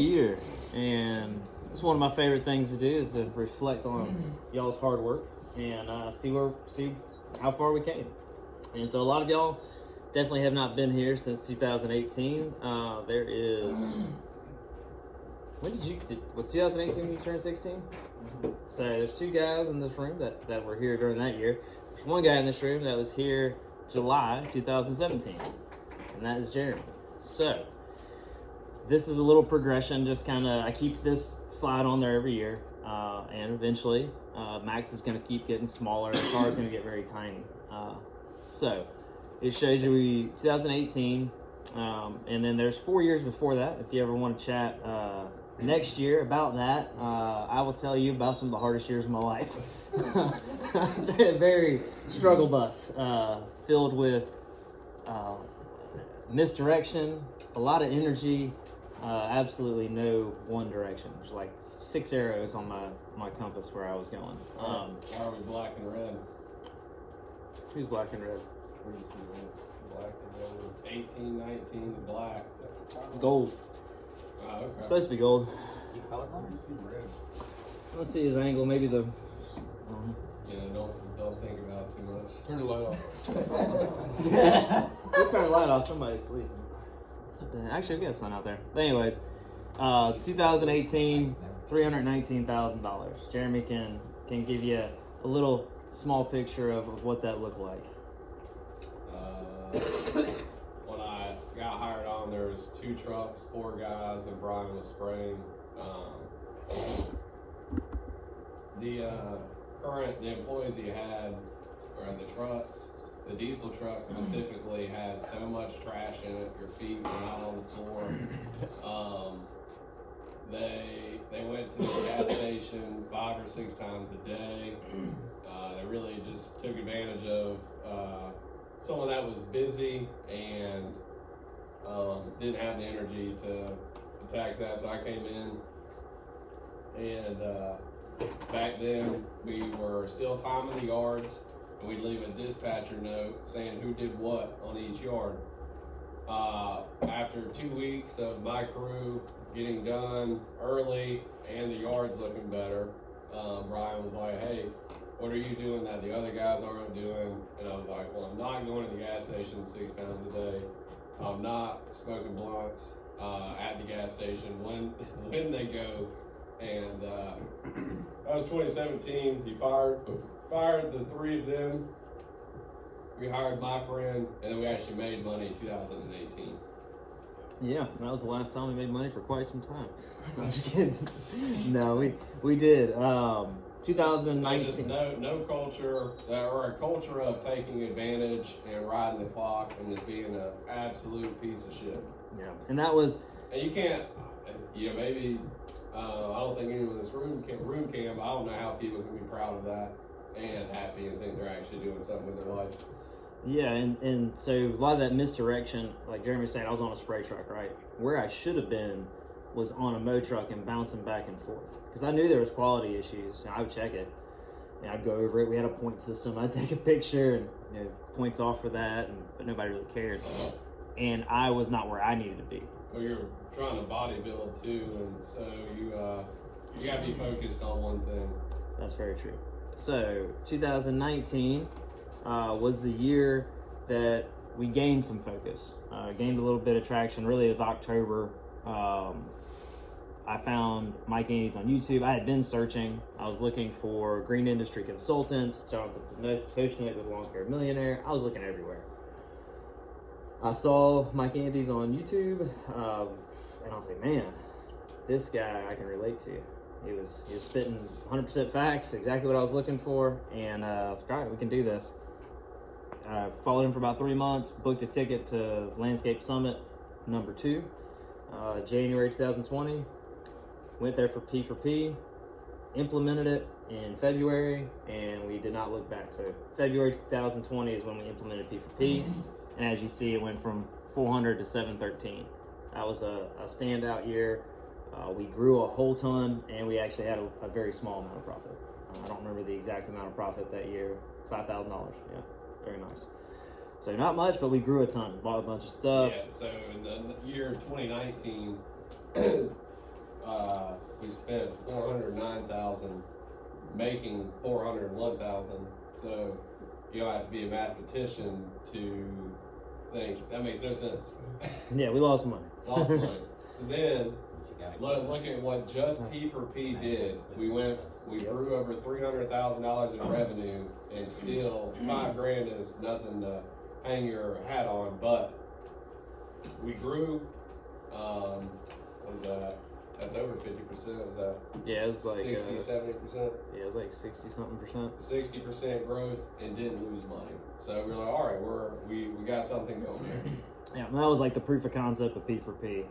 Year, and it's one of my favorite things to do is to reflect on y'all's hard work and see how far we came. And so a lot of y'all definitely have not been here since 2018. There is was 2018 when you turned 16? So there's two guys in this room that were here during that year. There's one guy in this room that was here July 2017, and that is Jeremy. So this is a little progression, just kind of, I keep this slide on there every year, and eventually Max is going to keep getting smaller, the car is going to get very tiny. So it shows you 2018, and then there's 4 years before that. If you ever want to chat next year about that, I will tell you about some of the hardest years of my life. Very struggle bus, filled with misdirection, a lot of energy, absolutely no one direction. There's like 6 arrows on my compass where I was going. Why are we black and red? Who's black and red? Black and red. 18, 19 is black. It's gold. Oh, okay. It's supposed to be gold. You colorblind? See red. Let's see his angle. Maybe the. Yeah, don't think about it too much. Turn the light off. We'll turn the light off. Somebody's sleeping. Actually, we got sun out there. But anyways, 2018, $319,000. Jeremy can give you a little small picture of what that looked like. When I got hired on, there was 2 trucks, 4 guys, and Brian was spraying. The employees he had, or the trucks, the diesel truck specifically, had so much trash in it, your feet were not on the floor. They went to the gas station 5 or 6 times a day. They really just took advantage of someone that was busy and didn't have the energy to attack that. So I came in, and back then we were still timing the yards, and we'd leave a dispatcher note saying who did what on each yard. After 2 weeks of my crew getting done early and the yards looking better, Brian was like, hey, what are you doing that the other guys aren't doing? And I was like, well, I'm not going to the gas station 6 times a day. I'm not smoking blunts at the gas station when they go. And that was 2017. He fired the 3 of them. We hired my friend, and then we actually made money in 2018. Yeah, that was the last time we made money for quite some time. No, I'm just kidding. No, we did. 2019. Just no culture, or a culture of taking advantage and riding the clock and just being an absolute piece of shit. Yeah, and that was. And you can't, maybe, I don't think anyone in this room can, but I don't know how people can be proud of that and happy and think they're actually doing something with their life. Yeah, and so a lot of that misdirection, like Jeremy was saying, I was on a spray truck, right? Where I should have been was on a mow truck and bouncing back and forth. Because I knew there was quality issues. I would check it, and I'd go over it. We had a point system. I'd take a picture and points off for that, but nobody really cared. And I was not where I needed to be. Well, you're trying to bodybuild too, and so you got to be focused on one thing. That's very true. So 2019 was the year that we gained some focus, gained a little bit of traction. Really, it was October. I found Mike Andes on YouTube. I had been searching. I was looking for green industry consultants, Jonathan Toshnick with Lawn Care Millionaire. I was looking everywhere. I saw Mike Andes on YouTube, and I was like, man, this guy I can relate to. He was spitting 100% facts, exactly what I was looking for, and I was like, all right, we can do this. I followed him for about 3 months, booked a ticket to Landscape Summit number 2, January 2020. Went there for P4P, implemented it in February, and we did not look back. So February 2020 is when we implemented P4P, and as you see, it went from 400 to 713. That was a standout year. We grew a whole ton, and we actually had a very small amount of profit. I don't remember the exact amount of profit that year, $5,000, yeah, very nice. So not much, but we grew a ton, bought a bunch of stuff. Yeah, so in the year 2019, spent $409,000, making $401,000. So you don't have to be a mathematician to think that makes no sense. Yeah, we lost money. Lost money. So then look at what just P4P did. We grew over $300,000 in revenue, and still $5,000 is nothing to hang your hat on. But we grew. What is that? That's over 50%. Is that Yeah, it was like 60, 70%? Yeah, it was like 60-something%. 60% growth and didn't lose money. So we're like, all right, we got something going here. Yeah, and that was like the proof of concept of P4P.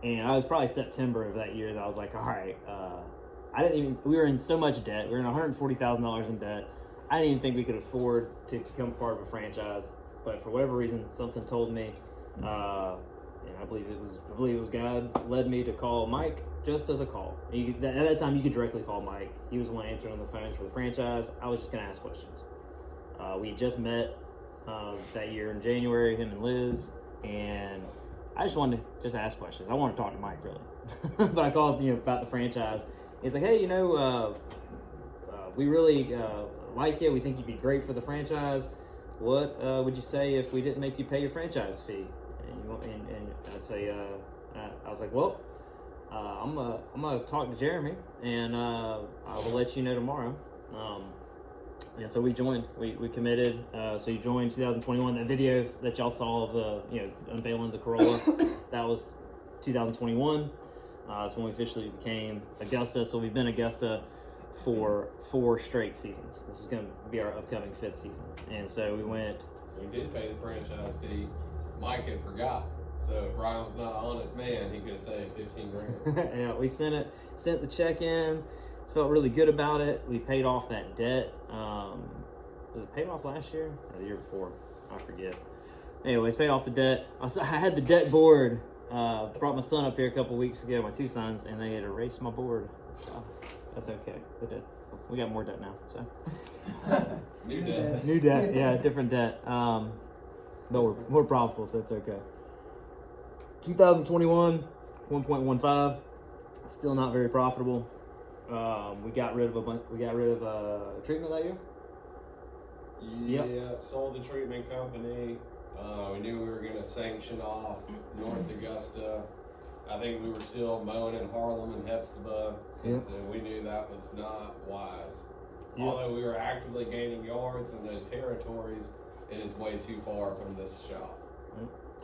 And I was probably September of that year that I was like, all right, we were in so much debt. We were in $140,000 in debt. I didn't even think we could afford to become part of a franchise. But for whatever reason, something told me, and I believe it was God led me to call Mike just as a call. At that time, you could directly call Mike. He was the one answering on the phones for the franchise. I was just going to ask questions. We had just met that year in January, him and Liz, and I just wanted to just ask questions. I want to talk to Mike, really. But I called about the franchise. He's like, hey, we really like you. We think you'd be great for the franchise. What would you say if we didn't make you pay your franchise fee? And I'd say, I was like, well, I'm gonna talk to Jeremy, and I will let you know tomorrow. And so we joined. We committed. So you joined 2021. That video that y'all saw of unveiling the Corolla, that was 2021. That's when we officially became Augusta. So we've been Augusta for 4 straight seasons. This is going to be our upcoming 5th season. And so we went. We did pay the franchise fee. Mike had forgot. So if Ryan was not an honest man, he could have saved $15,000. Yeah, we sent the check in. Felt really good about it. We paid off that debt. Was it paid off last year or the year before? I forget. Anyways, paid off the debt. I had the debt board. Brought my son up here a couple weeks ago, my 2 sons, and they had erased my board. So that's okay. We got more debt now. So New debt. New debt. Yeah, different debt. But we're more profitable, so it's okay. 2021, 1.15. Still not very profitable. We got rid of treatment that year. Yeah, sold the treatment company. We knew we were going to sanction off North Augusta. I think we were still mowing in Harlem and Hepzibah, and so we knew that was not wise. Yep. Although we were actively gaining yards in those territories, it is way too far from this shop.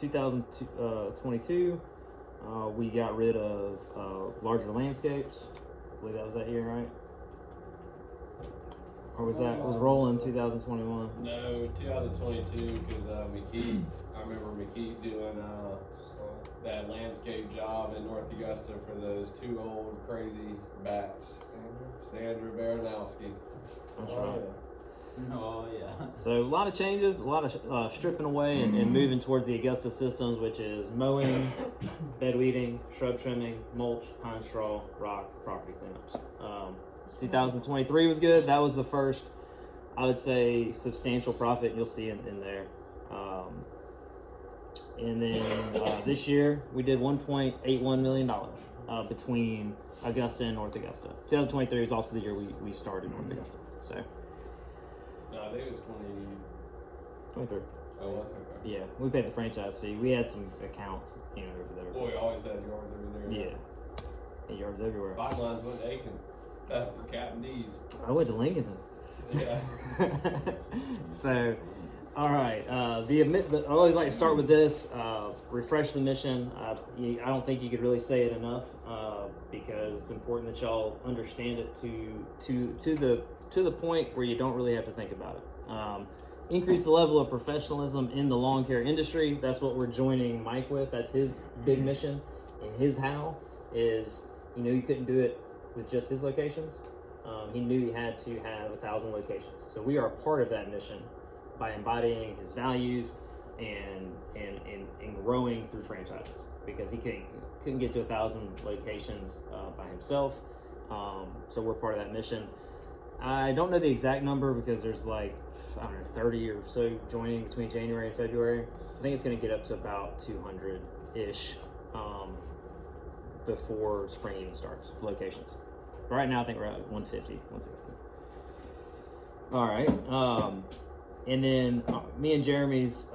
2022, we got rid of Larger Landscapes. I believe that was that year, right? Or was Rolling 2021? No, 2022, because I remember McKeith doing that landscape job in North Augusta for those 2 old crazy bats. Sandra Baranowski. That's right. Oh, yeah. So a lot of changes, a lot of stripping away and moving towards the Augusta systems, which is mowing, bed weeding, shrub trimming, mulch, pine straw, rock, property cleanups. 2023 was good. That was the first, I would say, substantial profit you'll see in there. And then this year we did $1.81 million between Augusta and North Augusta. 2023 was also the year we started North Augusta. So. No, I think it was 23. Oh, was it? Yeah, we paid the franchise fee. We had some accounts, over there. Boy, we always had yards over there. Yeah. And yards everywhere. 5 lines went to Aiken for Captain D's. I went to Lincoln. Yeah. So, all right. I always like to start with this. Refresh the mission. I don't think you could really say it enough because it's important that y'all understand it to the point where you don't really have to think about it. Increase the level of professionalism in the lawn care industry. That's what we're joining Mike with. That's his big mission, and his how is, he couldn't do it with just his locations. He knew he had to have 1,000 locations. So we are a part of that mission by embodying his values and growing through franchises, because he couldn't get to 1,000 locations by himself. So we're part of that mission. I don't know the exact number because there's 30 or so joining between January and February. I think it's going to get up to about 200-ish before spring even starts, locations. Right now, I think we're at 150, 160. All right. And then me and Jeremy's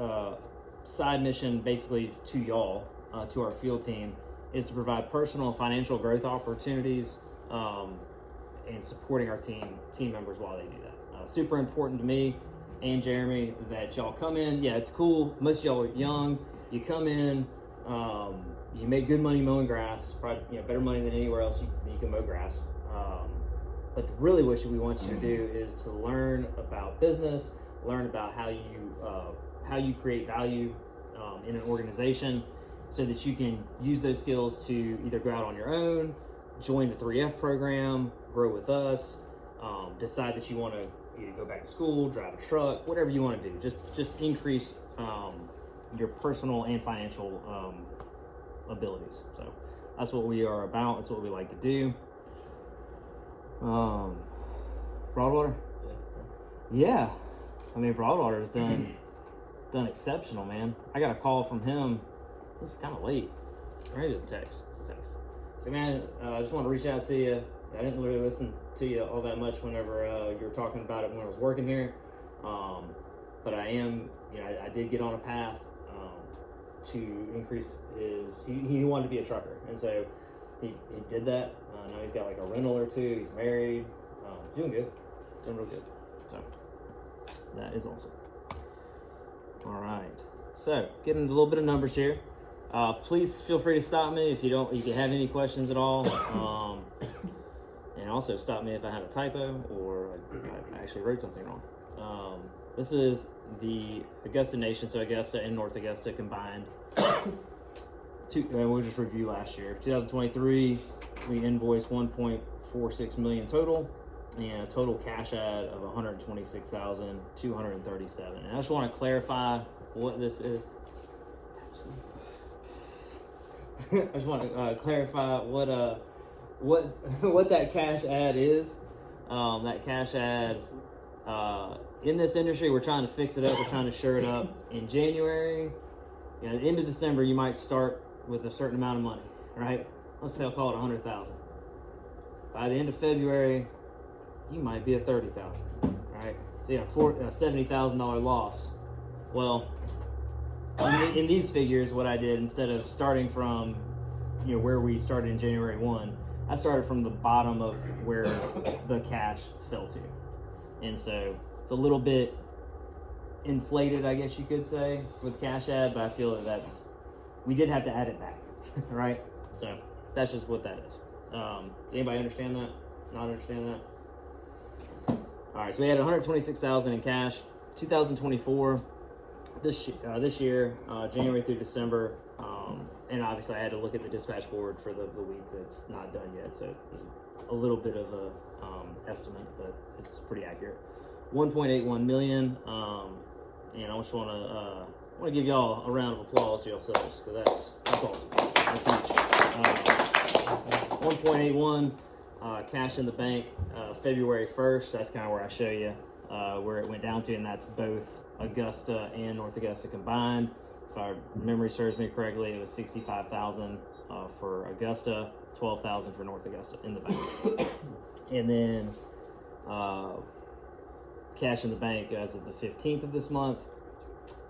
side mission, basically to y'all, to our field team, is to provide personal and financial growth opportunities and supporting our team members while they do that. Super important to me and Jeremy that y'all come in. Yeah, it's cool. Most of y'all are young. You come in, you make good money mowing grass, probably better money than anywhere else you can mow grass. But really what we want you to do is to learn about business, learn about how you create value in an organization so that you can use those skills to either go out on your own, join the 3F program, grow with us, decide that you want to either go back to school, drive a truck, whatever you want to do. Just increase your personal and financial abilities. So that's what we are about. That's what we like to do. Broadwater? Yeah. I mean, Broadwater has done exceptional, man. I got a call from him. It was kind of late. Maybe it was a text. So, man, I just want to reach out to you. I didn't really listen to you all that much whenever you were talking about it when I was working here. But I am, I did get on a path to increase he wanted to be a trucker. And so he did that. Now he's got like a rental or two. He's married. Doing good. Doing real good. So that is awesome. All right. So getting a little bit of numbers here. Please feel free to stop me if you have any questions at all. And also stop me if I had a typo or I actually wrote something wrong. This is the Augusta Nation, so Augusta and North Augusta combined. We'll just review last year. 2023, we invoiced 1.46 million total, and a total cash ad of 126,237. And I just want to clarify what this is. I just want to clarify what that cash ad is. That cash ad, in this industry, we're trying to fix it up. We're trying to shore it up. In January, at the end of December, you might start with a certain amount of money, right? Let's say I'll call it 100,000. By the end of February, you might be at 30,000, right? So you have $70,000 loss. Well, in these figures, what I did, instead of starting from where we started in January 1, I started from the bottom of where the cash fell to. And so it's a little bit inflated, I guess you could say, with cash ad, but I feel that we did have to add it back, right? So that's just what that is. Anybody understand that? Not understand that? All right, so we had 126,000 in cash. 2024, this year, January through December, and obviously I had to look at the dispatch board for the week that's not done yet, so there's a little bit of a estimate, but it's pretty accurate. 1.81 million, and I just want to give y'all a round of applause to yourselves, because that's awesome. That's huge. 1.81 cash in the bank, February 1st. That's kind of where I show you where it went down to, and that's both Augusta and North Augusta combined. If our memory serves me correctly, it was 65,000 for Augusta, 12,000 for North Augusta in the bank. And then cash in the bank as of the 15th of this month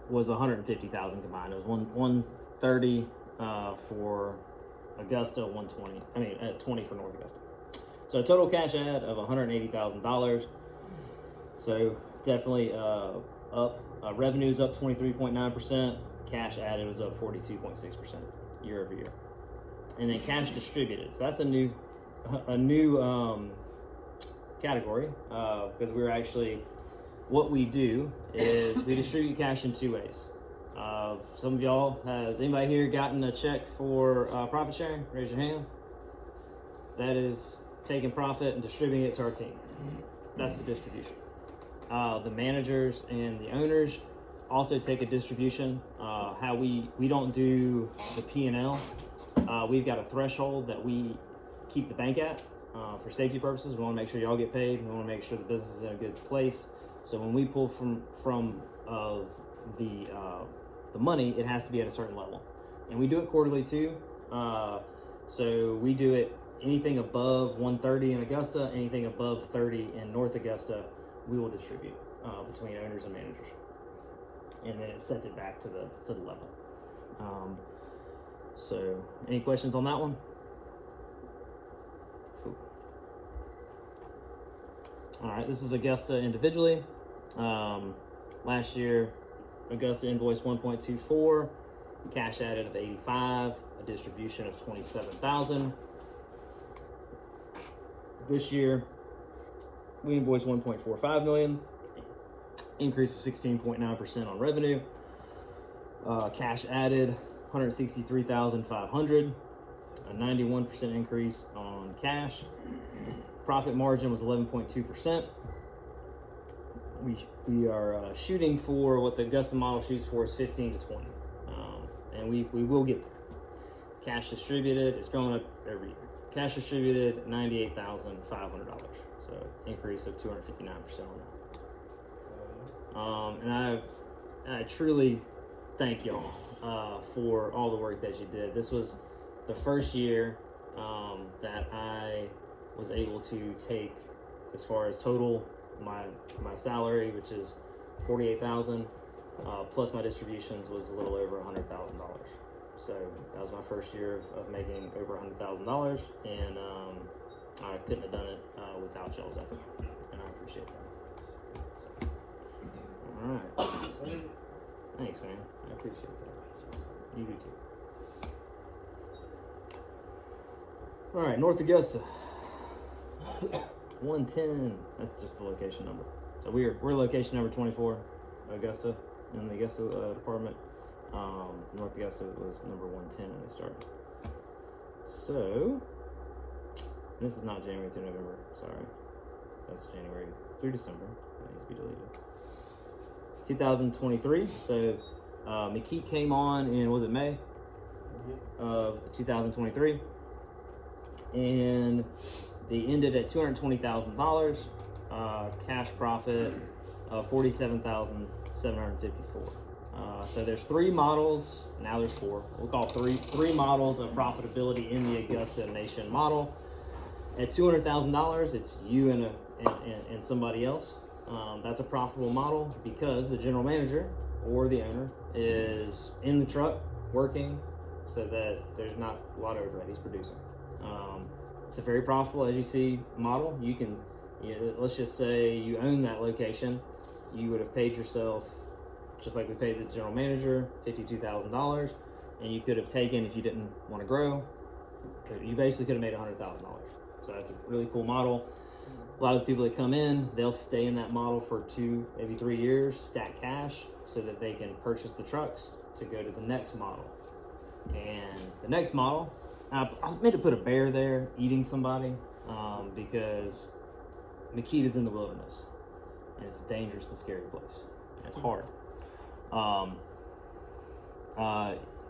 was 150,000 combined. It was 130 for Augusta, 20 for North Augusta. So a total cash ad of $180,000. So definitely up. Revenue's up 23.9%. Cash added was up 42.6% year over year. And then cash distributed. So that's a new category because we're actually, what we do is we distribute cash in two ways. Some of y'all, has anybody here gotten a check for profit sharing? Raise your hand. That is taking profit and distributing it to our team. That's the distribution. The managers and the owners also take a distribution. How we don't do the P&L. We've got a threshold that we keep the bank at for safety purposes. We want to make sure y'all get paid. We want to make sure the business is in a good place. So when we pull from the money, it has to be at a certain level, and we do it quarterly too. So we do it anything above 130 in Augusta, anything above 30 in North Augusta, we will distribute between owners and managers, and then it sets it back to the level. So any questions on that one? Cool. All right, this is Augusta individually. Last year, Augusta invoiced 1.24, cash added of 85, a distribution of 27,000. This year, we invoiced 1.45 million, increase of 16.9% on revenue. Cash added 163,500, a 91% increase on cash. Profit margin was 11.2%. We are shooting for what the Augusta model shoots for is 15 to 20, and we will get there. Cash distributed, it's going up every year. Cash distributed $98,500, so increase of 259% on that. And I truly thank y'all for all the work that you did. This was the first year that I was able to take, as far as total, my salary, which is $48,000, plus my distributions was a little over $100,000. So that was my first year of making over $100,000, and I couldn't have done it without y'all's effort, and I appreciate that. So, all right, thanks, man. I appreciate that. You do too. All right, North Augusta. 110. That's just the location number. So we're location number 24, Augusta, in the Augusta department. North Augusta was number 110 when they started. So this is not January through November. Sorry, that's January through December. That needs to be deleted. 2023. So McKeat came on in, was it May of 2023, and they ended at $220,000, cash profit of $47,754. So there's 3 models, now there's 4. We'll call three models of profitability in the Augusta Nation model. At $200,000, it's you and somebody else. That's a profitable model because the general manager or the owner is in the truck working, so that there's not a lot of overhead. He's producing. It's a very profitable, as you see, model. Let's just say you own that location, you would have paid yourself, just like we paid the general manager, $52,000, and you could have taken, if you didn't want to grow, you basically could have made $100,000. So that's a really cool model. A lot of the people that come in, they'll stay in that model for 2, maybe 3 years, stack cash, so that they can purchase the trucks to go to the next model. And the next model, I meant to put a bear there eating somebody, because McKeat is in the wilderness, and it's a dangerous and scary place. It's hard.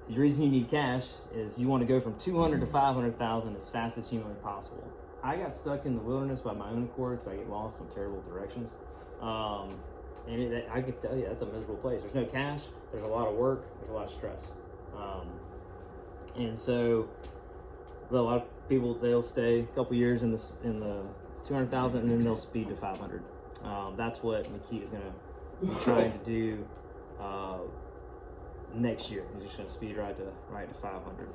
The reason you need cash is you want to go from 200 to 500,000 as fast as humanly possible. I got stuck in the wilderness by my own accord because I get lost in terrible directions. And I can tell you, that's a miserable place. There's no cash, there's a lot of work, there's a lot of stress. And so a lot of people, they'll stay a couple years in the 200,000, and then they'll speed to 500. That's what McKeat is going to be trying to do next year. He's just going to speed right to 500.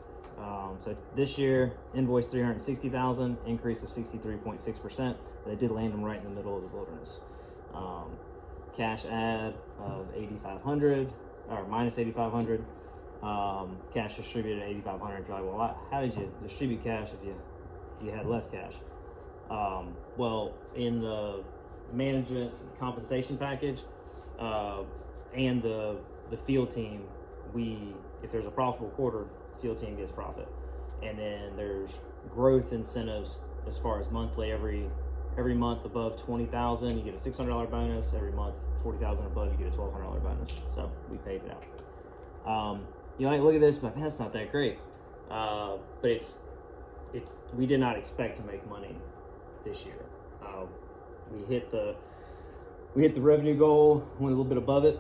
So this year, invoice 360,000, increase of 63.6%. They did land them right in the middle of the wilderness. Cash add of 8,500, or minus 8,500. Cash distributed 8,500. You're like, well, how did you distribute cash if you had less cash? Well, in the management compensation package and the field team, if there's a profitable quarter, field team gets profit, and then there's growth incentives as far as monthly. Every month above 20,000, you get a $600 bonus. Every month 40,000 above, you get a $1,200 bonus. So we paid it out. You might look at this, but man, that's not that great. But we did not expect to make money this year. We hit the revenue goal, went a little bit above it.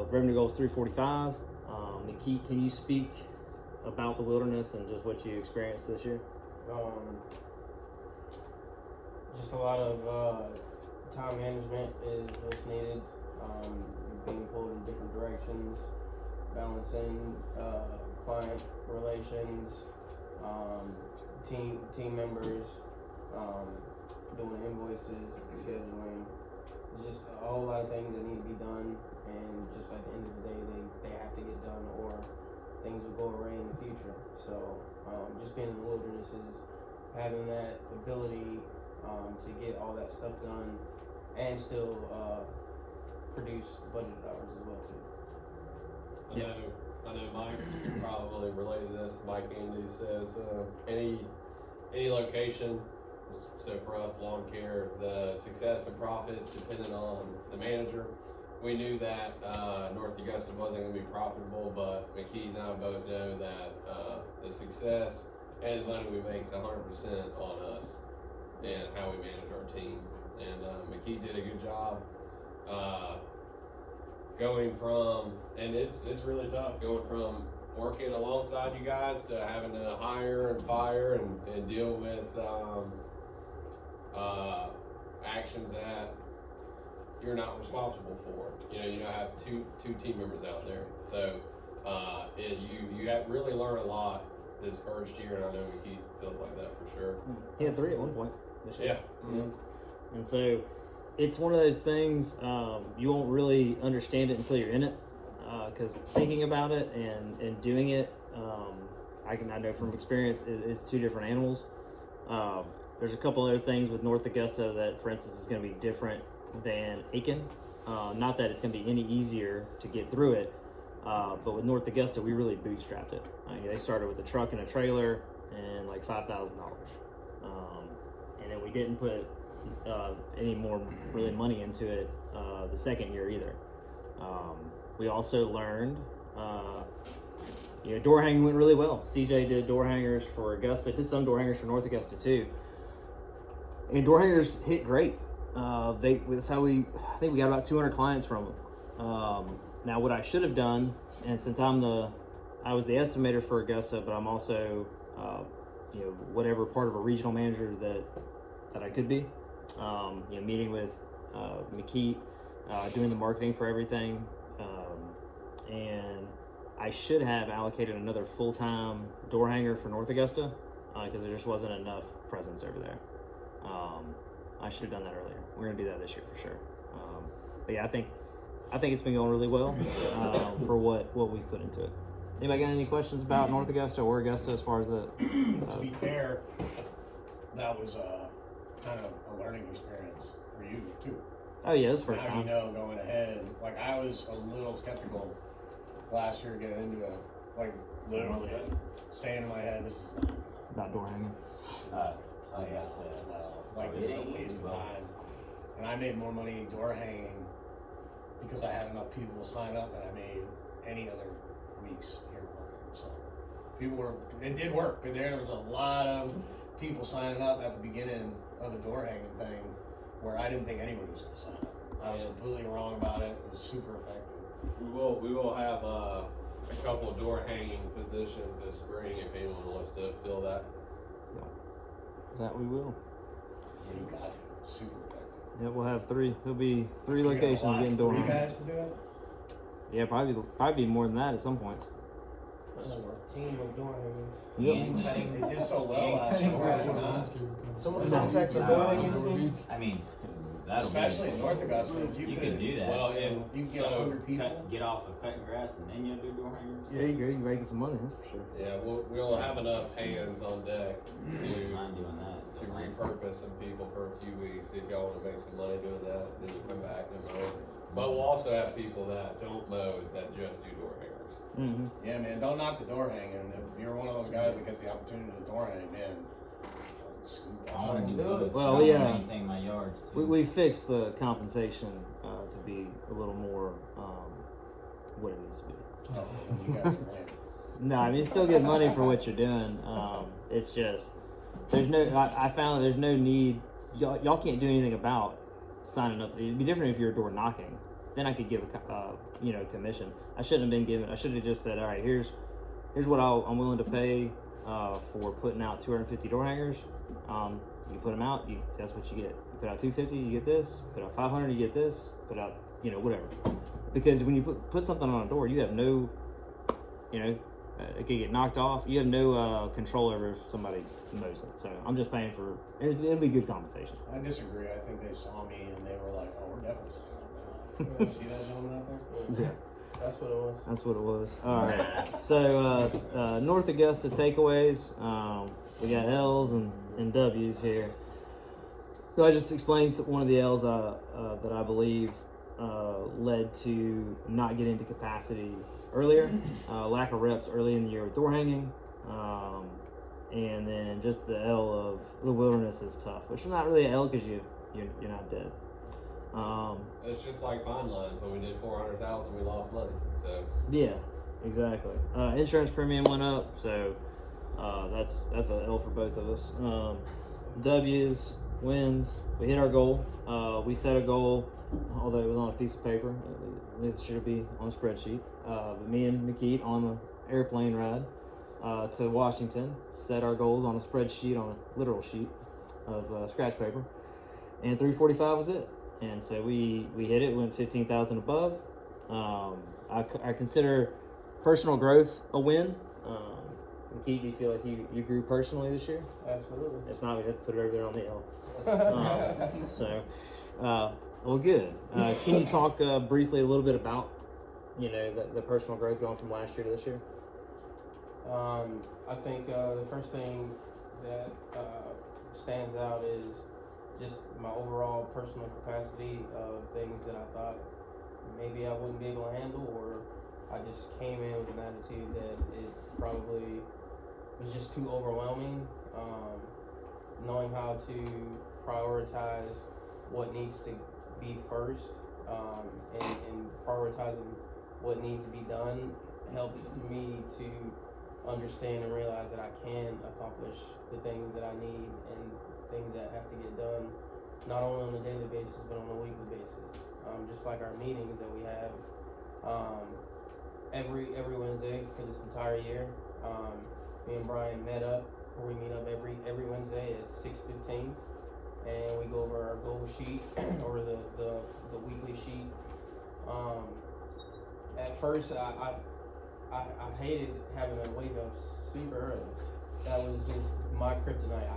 Revenue goal is 345. McKeat, can you speak about the wilderness and just what you experienced this year? Just a lot of time management is what's needed. Being pulled in different directions, balancing client relations, team members, doing invoices, scheduling. It's just a whole lot of things that need to be done, and just at the end of the day, they have to get done, or things will go awry in the future. So just being in the wilderness is having that ability to get all that stuff done and still produce budget hours as well too. I know Mike can probably relate to this. Mike Andy says any location. So for us, lawn care, the success and profits depended on the manager. We knew that North Augusta wasn't going to be profitable, but McKee and I both know that the success and the money we make is 100% on us and how we manage our team. And McKee did a good job going from, and it's really tough going from working alongside you guys to having to hire and fire and deal with actions that you're not responsible for. You don't have two team members out there, so you have really learned a lot this first year, and I know McKee feels like that for sure. He had 3 at one point this year. Yeah. Mm-hmm. And so it's one of those things, you won't really understand it until you're in it, because thinking about it and doing it, I know from experience, is 2 different animals. There's a couple other things with North Augusta that, for instance, is going to be different than Aiken. Not that it's going to be any easier to get through it, but with North Augusta, we really bootstrapped it. They started with a truck and a trailer and like $5,000. And then we didn't put any more really money into it the second year either. We also learned, door hanging went really well. CJ did door hangers for Augusta, did some door hangers for North Augusta too. And door hangers hit great. That's how I think we got about 200 clients from them. Now what I should have done, and since I was the estimator for Augusta, but I'm also, whatever part of a regional manager that I could be, meeting with McKee, doing the marketing for everything, and I should have allocated another full-time door hanger for North Augusta because there just wasn't enough presence over there. I should have done that earlier. We're gonna do that this year for sure. But yeah, I think it's been going really well for what we've put into it. Anybody got any questions about North Augusta or Augusta as far as the? To be fair, that was kind of a learning experience for you too. Oh yeah, this is the first Now time. you know going ahead. Like I was a little skeptical last year getting into it. Like literally saying in my head, "This is About door hanging. like this is a waste of time." And I made more money door hanging because I had enough people sign up than I made any other weeks here working. So it did work. But there was a lot of people signing up at the beginning of the door hanging thing where I didn't think anybody was going to sign up. I was completely wrong about it. It was super effective. We will have a couple of door hanging positions this spring if anyone wants to fill that. That we will. Yeah, you got to. Super effective. Yeah, we'll have 3. There'll be 3 You're locations gonna getting door three hanging. guys to do it? Yeah, probably more than that at some points. Team of door hangers. Yep. They did so well last year. Why did not? Someone contact the door hanging team? I mean, that'll Especially in be, North Augusta, if you could do that. Well, and you can get so 100 people. Get off of cutting grass and then you'll do door hangers. There you go. You're making some money. That's for sure. yeah, we'll have enough hands on deck to Mind doing that. repurpose some people for a few weeks if y'all want to make some money doing that. Then you come back and mow. But we'll also have people that don't mow that just do door hangers. Mm-hmm. Yeah, man, don't knock the door hanging. If you're one of those guys that gets the opportunity to door hang, man, scoop that I want to shit. do both. Well, I wanna yeah. maintain my yards too. We fixed the compensation to be a little more what it needs to be. Oh, you guys are lame. No, I mean it's still good money for what you're doing. It's just I found that there's no need. Y'all can't do anything about signing up. It'd be different if you're door knocking. Then I could give a commission. I shouldn't have been given. I should have just said, all right, here's here's what I'm willing to pay for putting out 250 door hangers. You put them out, that's what you get. You put out 250, you get this. Put out 500, you get this. Put out, whatever. Because when you put something on a door, you have no, it can get knocked off. You have no control over if somebody knows it. So I'm just paying for. It'll be good compensation. I disagree. I think they saw me and they were like, "Oh, we're definitely signing up now." You see that gentleman out there? Yeah. That's what it was. That's what it was. All right. So North Augusta takeaways. We got L's and W's here. So I just explained one of the L's that I believe led to not getting to capacity earlier. Lack of reps early in the year with door hanging. And then just the L of the wilderness is tough, which is not really an L because you're not dead. It's just like fine lines. When we did 400,000, we lost money. So Yeah, exactly. Insurance premium went up, so that's an L for both of us. W's, wins. We hit our goal. We set a goal, although it was on a piece of paper. It should be on a spreadsheet. But me and McKeet on the airplane ride to Washington set our goals on a spreadsheet, on a literal sheet of scratch paper, and 345 was it. And so we hit it, went 15,000 above. I consider personal growth a win. McKeet, do you feel like you grew personally this year? Absolutely. If not, we have to put it over there on the L. Well, good. Can you talk briefly a little bit about, the personal growth going from last year to this year? I think the first thing that stands out is just my overall personal capacity of things that I thought maybe I wouldn't be able to handle, or I just came in with an attitude that it probably was just too overwhelming. Knowing how to prioritize what needs to be first, and prioritizing what needs to be done helps me to understand and realize that I can accomplish the things that I need and things that have to get done, not only on a daily basis but on a weekly basis. Just like our meetings that we have every Wednesday for this entire year. Me and Brian met up, where we meet up every Wednesday at 6:15, and we go over our goal sheet or the weekly sheet. At first, I hated having to wake up super early. That was just my kryptonite.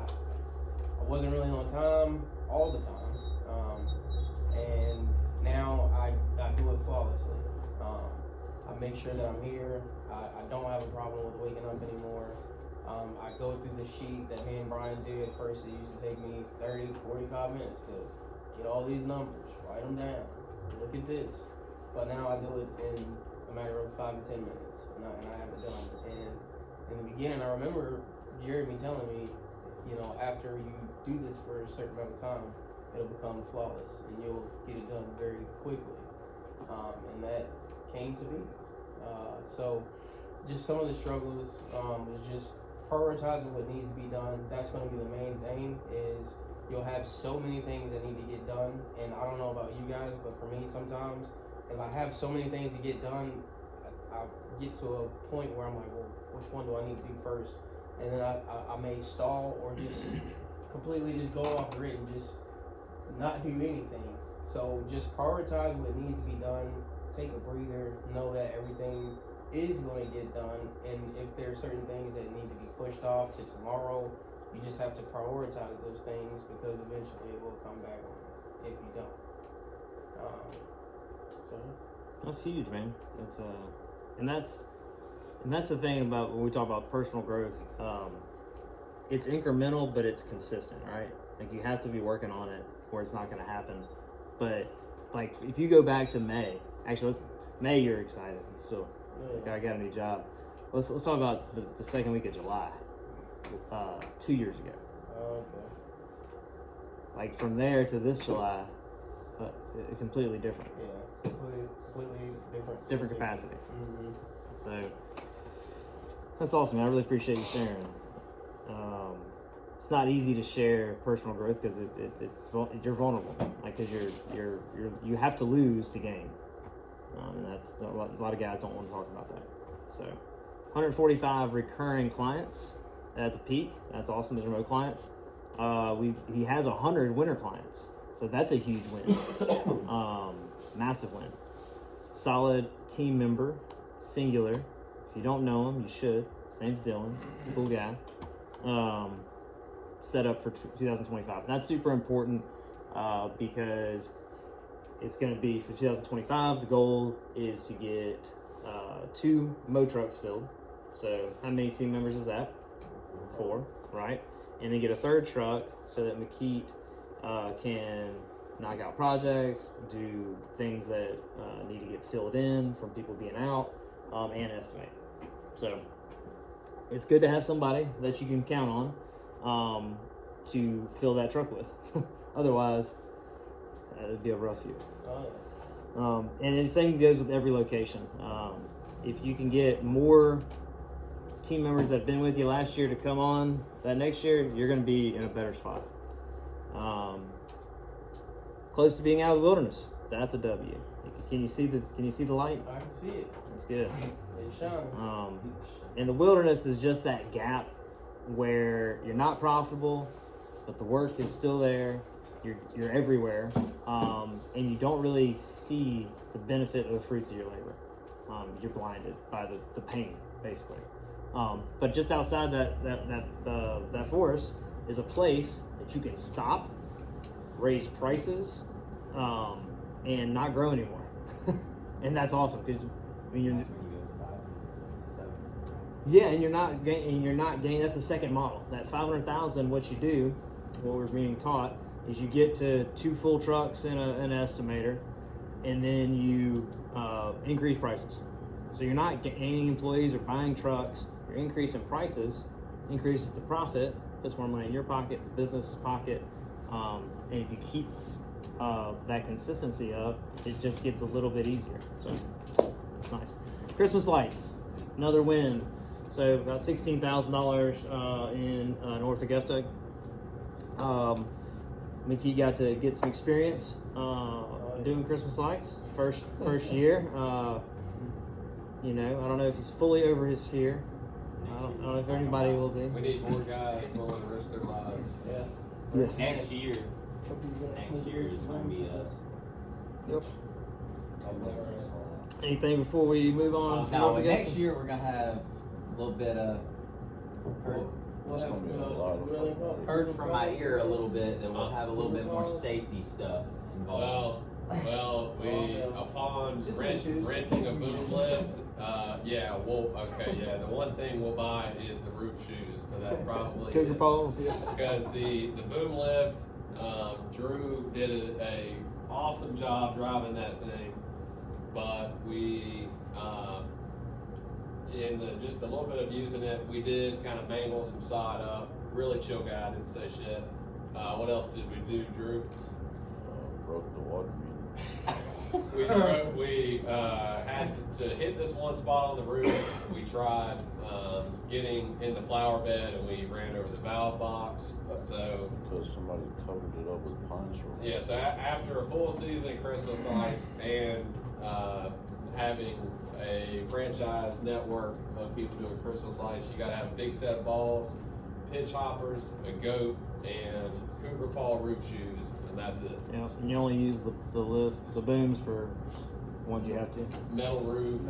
I wasn't really on time all the time, and now I do it flawlessly. I make sure that I'm here. I don't have a problem with waking up anymore. I go through the sheet that me and Brian do. At first, it used to take me 30, 45 minutes to get all these numbers, write them down, look at this. But now I do it in a matter of 5 to 10 minutes, and I have it done. And in the beginning, I remember Jeremy telling me, after you do this for a certain amount of time, it'll become flawless, and you'll get it done very quickly. And that came to be. So just some of the struggles was just prioritizing what needs to be done. That's going to be the main thing. Is you'll have so many things that need to get done, and I don't know about you guys, but for me, sometimes if I have so many things to get done, I get to a point where I'm like, well, which one do I need to do first? And then I may stall or just completely just go off grid and just not do anything. So just prioritize what needs to be done. Take a breather. Know that everything is going to get done, and if there are certain things that need to be pushed off to tomorrow, you just have to prioritize those things, because eventually it will come back on if you don't. So That's huge, man. That's the thing about when we talk about personal growth. It's incremental, but it's consistent, right? Like, you have to be working on it, or it's not going to happen. But like, if you go back to May, May, you're excited still. Like, I got a new job. Let's talk about the second week of July, 2 years ago. okay. Like, from there to this July, completely different. Yeah, completely Different capacity. Mm-hmm. So that's awesome, man. I really appreciate you sharing. It's not easy to share personal growth because you're vulnerable. Like, because you have to lose to gain, and that's a lot of guys don't want to talk about that. So 145 recurring clients at the peak. That's awesome. His remote clients. He has 100 winter clients, so that's a huge win. Massive win. Solid team member, singular. If you don't know him, you should. His name's Dylan. He's a cool guy. Set up for 2025. And that's super important because it's going to be for 2025. The goal is to get 2 Mo trucks filled. So how many team members is that? 4, right? And then get a 3rd truck so that McKeat can knock out projects, do things that need to get filled in from people being out, and estimate. So it's good to have somebody that you can count on to fill that truck with. Otherwise, it'd be a rough year. And the same goes with every location. If you can get more team members that have been with you last year to come on that next year, you're going to be in a better spot. Close to being out of the wilderness. That's a W. Can you see the light? I can see it. That's good. It's shining. And the wilderness is just that gap where you're not profitable, but the work is still there. You're everywhere, and you don't really see the benefit of the fruits of your labor. You're blinded by the pain, basically. But just outside that forest is a place that you can stop, raise prices, and not grow anymore. And that's awesome because you're. That's when you go 5, 7. Yeah, and you're not gaining. That's the second model. That 500,000. What you do, what we're being taught, is you get to 2 full trucks and an estimator, and then you increase prices. So you're not gaining employees or buying trucks. You're increasing prices, increases the profit, puts more money in your pocket, the business pocket, and if you keep that consistency up, it just gets a little bit easier. So it's nice. Christmas lights, another win. So about $16,000 in North Augusta. Mickey got to get some experience doing Christmas lights. First year. I don't know if he's fully over his fear. I don't know if everybody will be. We need more guys willing to risk their lives. Yeah. Yes. Next year is just gonna be us. Yep. Anything before we move on? from No, North but Augusta? next year we're gonna have a little bit of We'll have, gonna be a lot of what do they fun. call it? heard from my ear a little bit that we'll have a little bit more safety stuff involved. Well, we upon Just renting a boom lift, the one thing we'll buy is the roof shoes, but that's probably Cougar poles. because the boom lift, Drew did a awesome job driving that thing, but we in just a little bit of using it, we did kind of mangle some side up. Really chill guy, didn't say shit. What else did we do, Drew? Broke the water meter. We had to hit this one spot on the roof. We tried getting in the flower bed and we ran over the valve box. So Because somebody covered it up with pine straw. yeah, so after a full season Christmas lights and having a franchise network of people doing Christmas lights, you gotta have a big set of balls, pitch hoppers, a goat, and cougar paw roof shoes, and that's it. Yeah, and you only use the booms for ones you have to. Metal roof,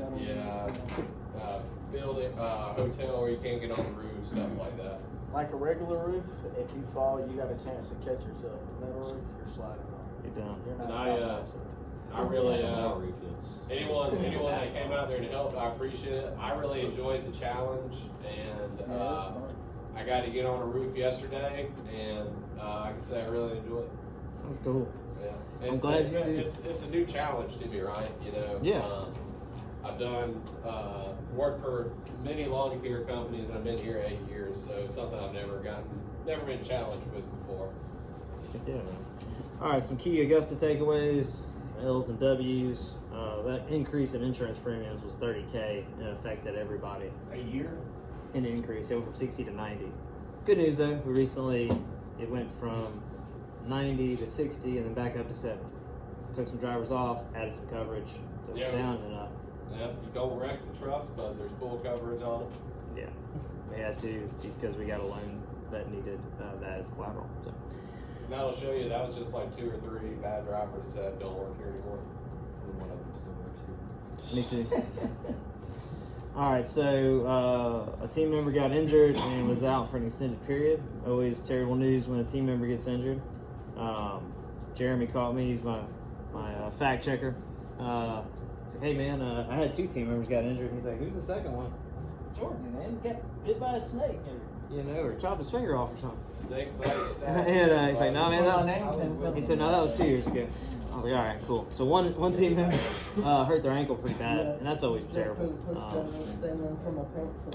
building, hotel where you can't get on the roof, stuff like that. Like a regular roof, if you fall, you got a chance to catch yourself. A metal roof, you're sliding on. You're done. You're not And stopping I yourself. really, Metal roof is- anyone that came out there to help, I appreciate it. I really enjoyed the challenge, and Yeah, it was fun. I got to get on a roof yesterday, and I can say I really enjoyed it. That's cool. Yeah, I'm glad you did. It's a new challenge to me, right? Yeah. I've done worked for many lawn care companies, and I've been here 8 years, so it's something I've never been challenged with before. Yeah. All right, some key Augusta takeaways, L's and W's. That increase in insurance premiums was $30K and it affected everybody. A year? An increase, it went from 60 to 90. Good news though, it went from 90 to 60 and then back up to 70. Took some drivers off, added some coverage, so it Yeah. was down and up. Yeah, you don't wreck the trucks, but there's full coverage on them. Yeah, we had to because we got a loan that needed that as collateral. So. And that'll show you that was just like 2 or 3 bad drivers that don't work here anymore. One of them still works here. Me too. All right, so a team member got injured and was out for an extended period. Always terrible news when a team member gets injured. Jeremy caught me. He's my fact checker. He's like, hey man, I had 2 team members got injured. He's like, who's the second one? I said, Jordan, man, got bit by a snake, or chopped his finger off or something. Snake bite, stab. And he's like, no man, My name he said, no, that was 2 years ago. I was like, all right, cool. So one team member hurt their ankle pretty bad, and that's always terrible.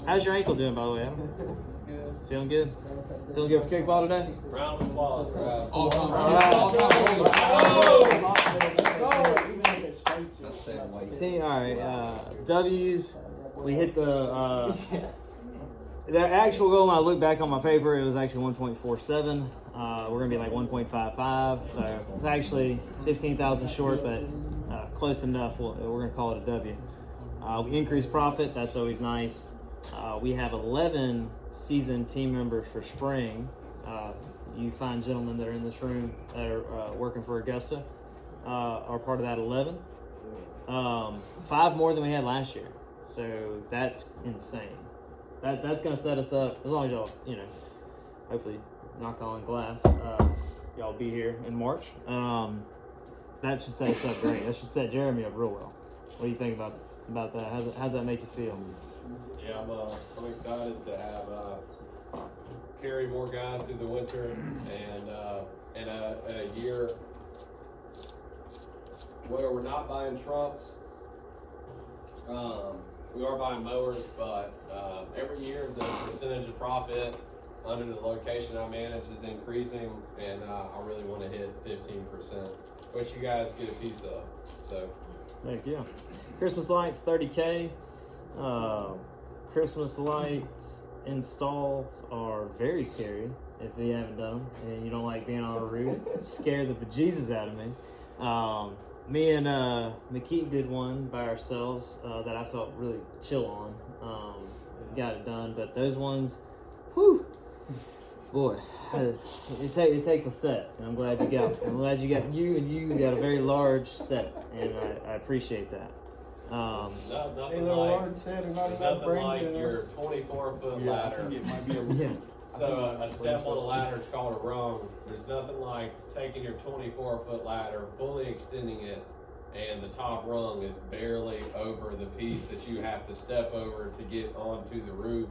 How's your ankle doing, by the way, Adam? Good. Feeling good? Feeling good for kickball today? Round of applause for Adam. See, all right. W's. We hit the actual goal. When I look back on my paper, it was actually 1.47. We're gonna be like 1.55, so it's actually 15,000 short, but close enough. We're gonna call it a W. We increased profit. That's always nice. We have 11 seasoned team members for spring. You fine gentlemen that are in this room that are working for Augusta are part of that 11. 5 more than we had last year, so that's insane. That's gonna set us up, as long as y'all, hopefully knock on glass, y'all be here in March. That should set us up great. That should set Jeremy up real well. What do you think about that? How's that make you feel? Yeah, I'm excited to have carry more guys through the winter and a year where we're not buying trucks. We are buying mowers, but every year the percentage of profit under the location I manage is increasing, and I really want to hit 15%, which you guys get a piece of. So, Thank you. Christmas lights, 30K. Christmas lights installs are very scary if you haven't done them and you don't like being on a roof. Scare the bejesus out of me. Me and McKee did one by ourselves that I felt really chill on. Got it done, but those ones, whew, boy, it takes a set. And I'm glad you got you got a very large set, and I appreciate that. nothing Either like, Lord said or not there's enough nothing brains like in your us. 24-foot Yeah, I ladder. think it might be a Yeah. So a step on a ladder is called a rung. There's nothing like taking your 24-foot ladder, fully extending it, and the top rung is barely over the piece that you have to step over to get onto the roof.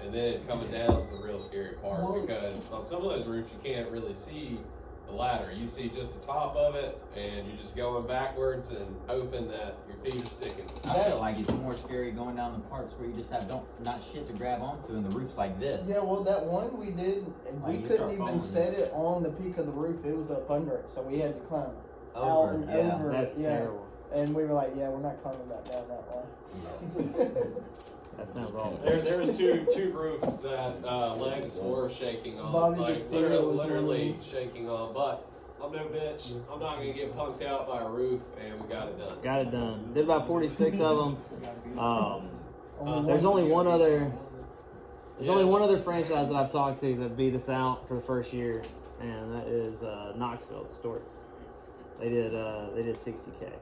And then coming down is the real scary part, because on some of those roofs you can't really see the ladder. You see just the top of it, and you're just going backwards and hoping that your feet are sticking. I feel like it's more scary going down the parts where you just have not shit to grab onto, and the roof's like this. Yeah, well, that one we did, and Like, we you couldn't start even falling. set it on the peak of the roof. It was up under it, so we had to climb out Over, and yeah. over. That's yeah. terrible. And we were like, yeah, we're not climbing back down that way. That sounds awful. There was two roofs that legs were shaking on, Bobby like Castillo was literally one. shaking on. But I'm no bitch. I'm not gonna get punked out by a roof, and we got it done. Got it done. Did about 46 of them. There's one- only one other. There's only one other franchise that I've talked to that beat us out for the first year, and that is Knoxville Storts. They did 60K.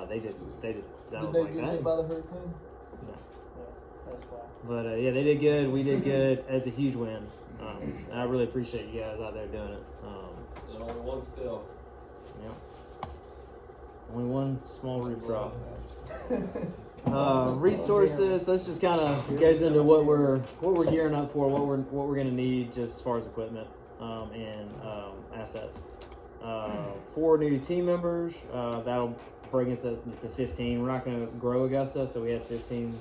They did. That Did was they like get that. hit by the hurricane? No. Yeah, that's why. But yeah, they did good. We did good. It's a huge win. And I really appreciate you guys out there doing it. There's only one still. Yeah. Only one small roof drop. Resources. This just kind of goes into what we're gearing up for, what we're gonna need just as far as equipment and assets. 4 new team members. That'll bring us to 15. We're not gonna grow Augusta, so we had 15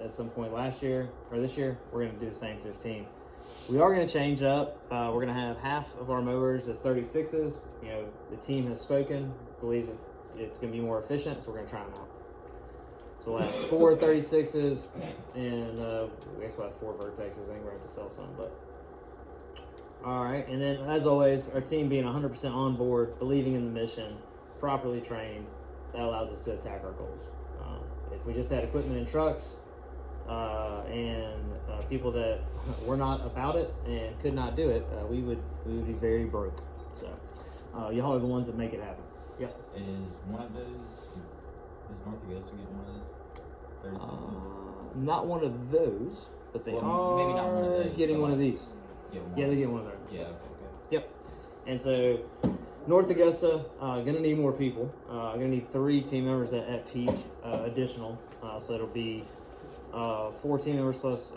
at some point last year or this year. We're gonna do the same 15. We are gonna change up. We're gonna have half of our mowers as 36s. You know, the team has spoken, believes it's gonna be more efficient, so we're gonna try them out. So we'll have 4 36s, and I guess we'll have 4 Vertexes. I think we're gonna have to sell some, but all right. And then, as always, our team being 100% on board, believing in the mission, properly trained, that allows us to attack our goals. if we just had equipment and trucks, and people that were not about it and could not do it, we would be very broke. So y'all are the ones that make it happen. Yep. Is one of those, is North Augusta getting one of those? 36? Not one of those, but they Well, are maybe not one of those, getting but one of like- these. Get one. Yeah, they get one of those. Yeah, okay. Yep. And so, North Augusta, gonna need more people. Gonna need 3 team members at peak, additional. So it'll be 4 team members plus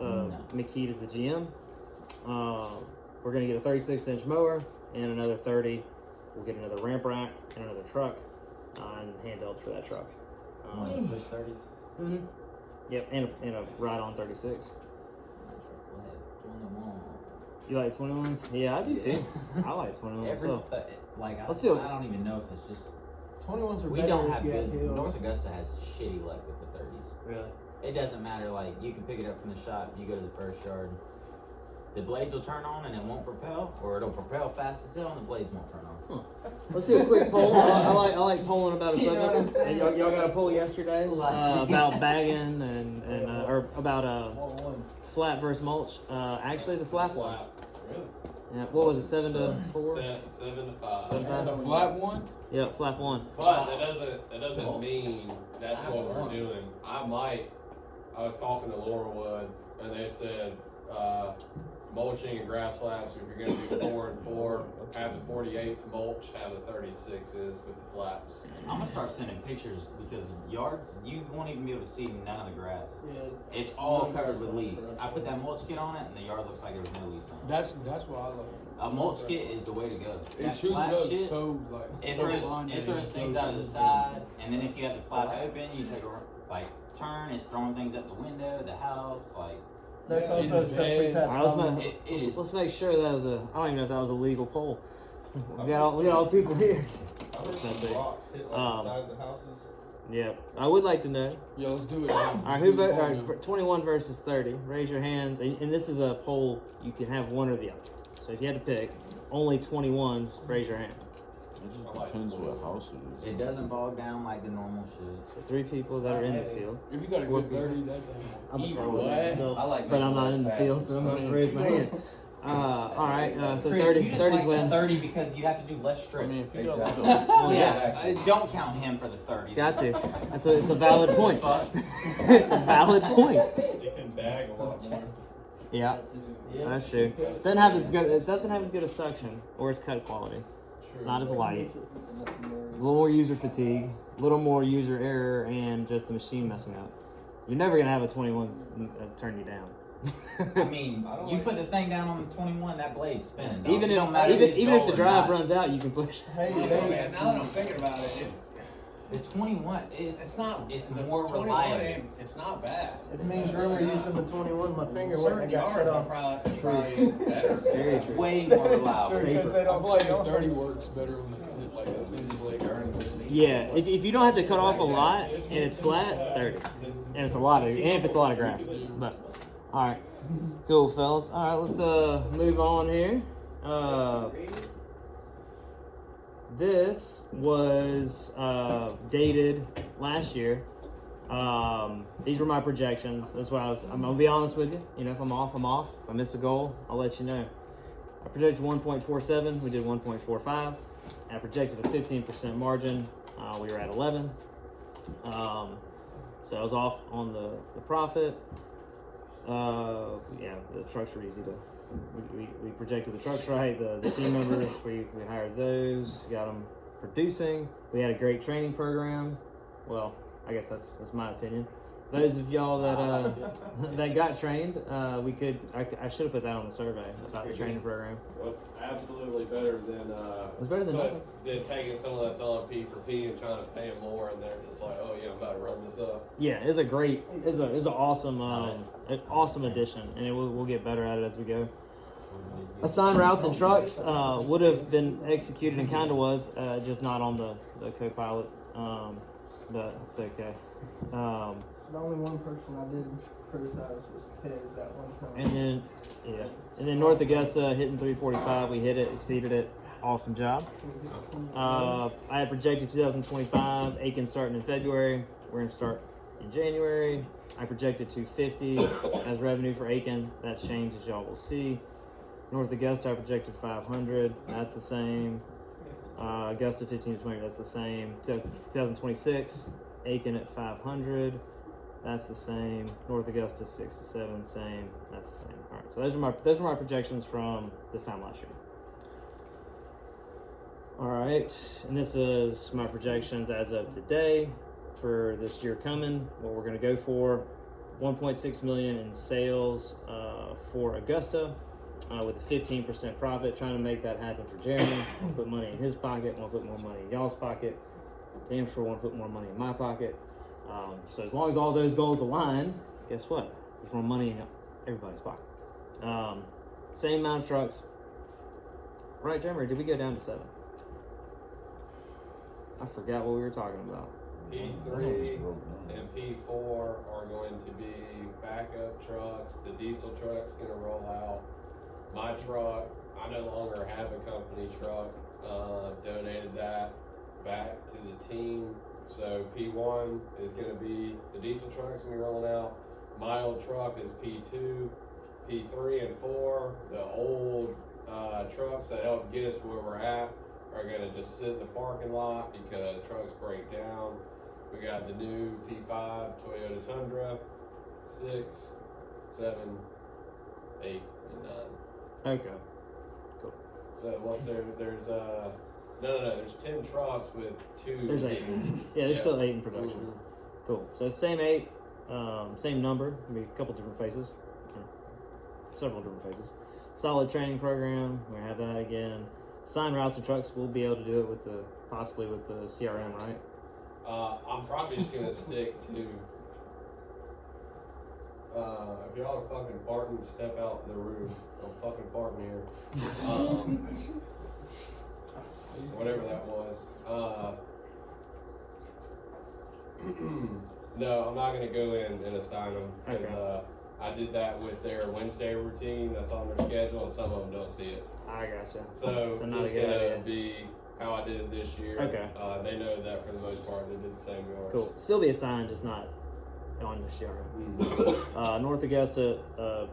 McKeed as the GM. We're gonna get a 36-inch mower and another 30. We'll get another ramp rack and another truck, and handhelds for that truck. One of the push 30s? Mm-hmm. Yep, and a ride-on 36. Join them all. You like 21s? Yeah, I do too. I like 21s. Every, So. like, I Let's do it. don't even know if it's just, 21s are we better don't if have you have good, hills. North Augusta has shitty luck with the 30s. Really? It doesn't matter, like, you can pick it up from the shop, you go to the first yard, the blades will turn on and it won't propel, or it'll propel fast as hell and the blades won't turn on. Let's do a quick poll. I like polling about a You know what I'm subject. saying? Y'all got a poll yesterday Like- about bagging and or about flat versus mulch. Actually, it's a flat one. Flat. Really? Yeah. What was it? 7 to 4. 7 to 5. 7 to 5? The flat one? Yeah, flat 1. But that doesn't mean that's what we're doing. I was talking to Laurelwood and they said, mulching and grass slabs, if you're gonna do 4 and 4, have the 48s mulch, have the 36s with the flaps. I'm gonna start sending pictures because yards, you won't even be able to see none of the grass. Yeah. It's all covered with leaves. I put that mulch kit on it and the yard looks like there was no leaves on it. That's what I love. A mulch kit is the way to go. It That chooses flat up shit, so like. it so throws, fine it that throws it things goes out of the over. side, and then if you have the flat open, you take a like turn, it's throwing things at the window, the house, like That's also stuff we've had. All right, problem it is. let's make sure that was a. I don't even know if that was a legal poll. We got all people here. I heard That's some it. rocks hit like Um, the sides of houses. Yeah, I would like to know. Yeah, let's do it. All right, who vote? All right, 21 versus 30. Raise your hands. And this is a poll. You can have one or the other. So if you had to pick, only 21s. Raise your hand. It just depends what house it is. it doesn't bog down like the normal should. So 3 people that are in the field. If you got a good 30, that's I'm even sorry, what? so, I like but I'm not making in the it field, fast. so I'm not gonna raise my hand. All right, so Chris, 30, you just 30s like win. the 30 because you have to do less strips. I mean, if you got Exactly. like a, Well, yeah, don't count him for the 30. Got to. It's a valid point. It's a valid point. It can bag a lot more. Yeah, Yeah. that's true. It doesn't have as good a suction or as cut quality. It's not as light. A little more user fatigue, a little more user error, and just the machine messing up. You're never gonna have a 21 turn you down. I mean, I don't you like put the thing down on the 21, that blade's spinning. Dog. even It if don't matter even it's if the gold or drive not. runs out, you can push. Hey, I don't know, man. Now that I'm thinking about it, The 21 is it's not. It's the more 21 reliable. It's not bad. It means earlier using the 21, my finger went Certain and got yards cut are off. probably better. Very true. way more reliable. Sure, 'cause they I don't feel like stay the on. 30 works better on the like a thin blade. Yeah, if you don't have to cut off a lot and it's flat, 30. And it's a lot of, and if it's a lot of grass. But all right, cool, fellas. All right, let's move on here. This was dated last year. These were my projections. That's why I'm gonna be honest with you. You know, if I'm off, I'm off. If I miss a goal, I'll let you know. I projected 1.47. We did 1.45. I projected a 15% margin. We were at 11. So I was off on the profit. Yeah, the trucks were easy to. We projected the trucks right. The team members, we hired those, got them producing. We had a great training program. Well, I guess that's my opinion. Those of y'all that that got trained, I should have put that on the survey about the training program. Well, it's absolutely better than It's better than nothing. than taking someone that's on P for P and trying to pay them more, and they're just like, oh yeah, I'm about to run this up. Yeah, it's an awesome awesome addition, and we'll get better at it as we go. Assigned routes and trucks would have been executed and kind of was, just not on the co-pilot, but it's okay. The only one person I did criticize was Tez that one time. And then North Augusta hitting 345, we hit it, exceeded it, awesome job. I had projected 2025, Aiken starting in February. We're gonna start in January. I projected 250 as revenue for Aiken. That's changed, as y'all will see. North Augusta, I projected 500. That's the same. Augusta 15 to 20. That's the same. 2026, Aiken at 500. That's the same. North Augusta 6 to 7, same. That's the same. All right. So those are my projections from this time last year. All right, and this is my projections as of today for this year coming. What we're going to go for: 1.6 million in sales for Augusta, with a 15% profit. Trying to make that happen for Jeremy. I'll put money in his pocket. I'll put more money in y'all's pocket. Damn sure want to put more money in my pocket. So as long as all those goals align, guess what? There's more money in everybody's pocket. Same amount of trucks. Right, Jeremy? Or did we go down to 7? I forgot what we were talking about. P3 and P4 are going to be backup trucks. The diesel truck's going to roll out. My truck, I no longer have a company truck. Donated that back to the team. So P1 is going to be, the diesel truck's going to be rolling out. My old truck is P2, P3 and 4. The old trucks that help get us where we're at are going to just sit in the parking lot because trucks break down. We got the new P5 Toyota Tundra, 6, 7, 8, and 9. Okay. Cool. So what's there? There's there's 10 trucks with 2. There's 8. Yeah, there's still 8 in production. Mhm. Cool. So same 8, same number. Maybe a couple different faces, several different faces. Solid training program. We have that again. Sign routes and trucks. We'll be able to do it with possibly with the CRM, right? I'm probably just gonna stick to. If y'all are fucking farting, step out the room. I'm fucking farting here. Whatever that was. No, I'm not gonna go in and assign them because Okay. I did that with their Wednesday routine. That's on their schedule, and some of them don't see it. I gotcha. So not it's a good gonna idea. be how I did it this year. Okay. They know that for the most part. They did the same yours. Cool. Still be assigned, just not on your CRM. Mm. North Augusta, the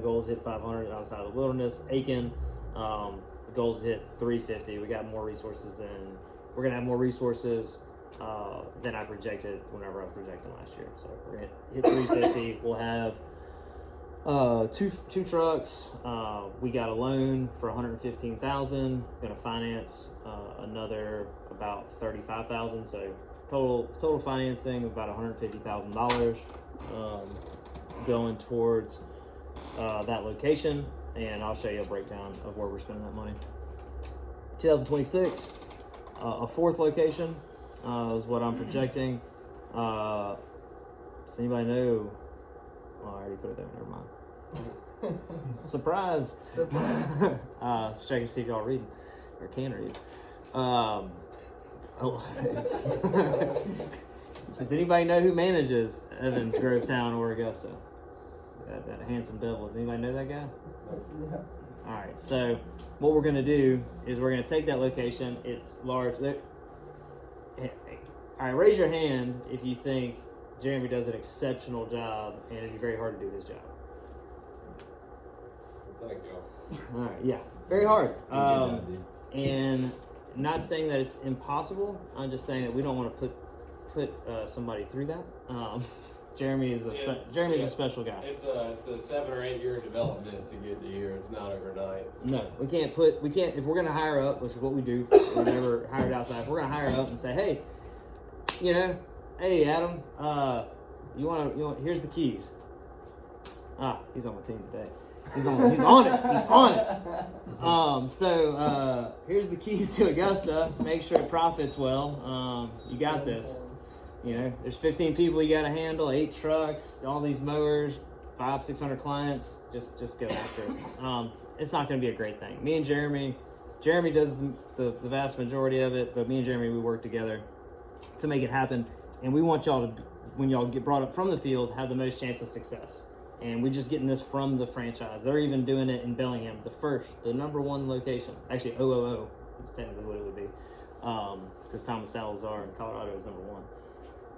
goals hit 500 outside of the wilderness. Aiken, the goals hit 350. We got more resources we're gonna have more resources than I projected whenever I was projecting last year. So we're gonna hit 350. We'll have two trucks. We got a loan for 115,000. Gonna finance another about 35,000. So total financing of about $150,000 going towards that location, and I'll show you a breakdown of where we're spending that money. 2026, a 4th location is what I'm projecting. Does anybody know? Oh, I already put it there. Never mind. Surprise! Surprise. Let's check and see if y'all read or can read. Does anybody know who manages Evans, Grovetown, or Augusta? That handsome devil. Does anybody know that guy? Yeah. All right. So what we're gonna do is we're gonna take that location. It's large. All right. Raise your hand if you think Jeremy does an exceptional job and it'd be very hard to do his job. Thank y'all. All right. Yeah. Very hard. Good job, dude. And not saying that it's impossible. I'm just saying that we don't want to put somebody through that. Jeremy's a special guy. It's a 7 or 8 year development to get to here. It's not overnight. No, we can't if we're gonna hire up, which is what we do. We're never hired outside. If we're gonna hire up and say, hey, hey Adam, you want here's the keys. He's on my team today. He's on it. He's on it. So here's the keys to Augusta. Make sure it profits well. You got this. There's 15 people you got to handle, 8 trucks, all these mowers, 500-600 clients. Just go after it. It's not going to be a great thing. Me and Jeremy does the vast majority of it, but me and Jeremy, we work together to make it happen. And we want y'all to, when y'all get brought up from the field, have the most chance of success. And we're just getting this from the franchise. They're even doing it in Bellingham, the number 1 location. Actually, OOO is technically what it would be. Because Thomas Salazar in Colorado is number 1.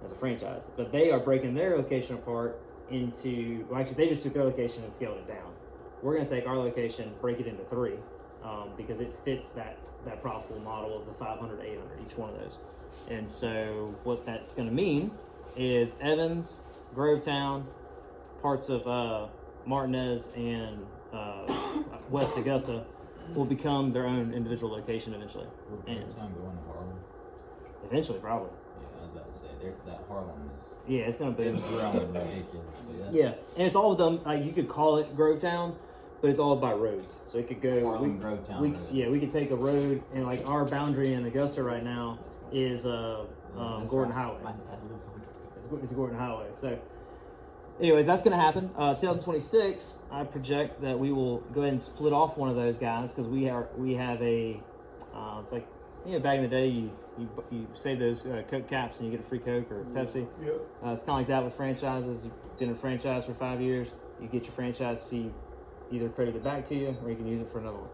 as a franchise. But they are breaking their location apart into, well, actually, they just took their location and scaled it down. We're going to take our location, break it into 3, because it fits that profitable model of the 500, 800, each one of those. And so what that's going to mean is Evans, Grovetown, parts of Martinez, and West Augusta will become their own individual location eventually. We're And going to Harlem. eventually, probably. Yeah, I was about to say that Harlem is Yeah, it's going to be. it's growing ridiculous. So that's Yeah, and it's all done. Like, you could call it Grovetown, but it's all by roads. So it could go. Harlem Grovetown We, Road. yeah, we could take a road, and like our boundary in Augusta right now is That's Gordon right. Highway. My dad lives on It's Gordon Highway. So, anyways, that's going to happen. 2026, I project that we will go ahead and split off one of those guys because we have a. It's like, back in the day, you save those Coke caps and you get a free Coke or Pepsi. Yep. It's kind of like that with franchises. You've been a franchise for 5 years. You get your franchise fee either credited back to you or you can use it for another one.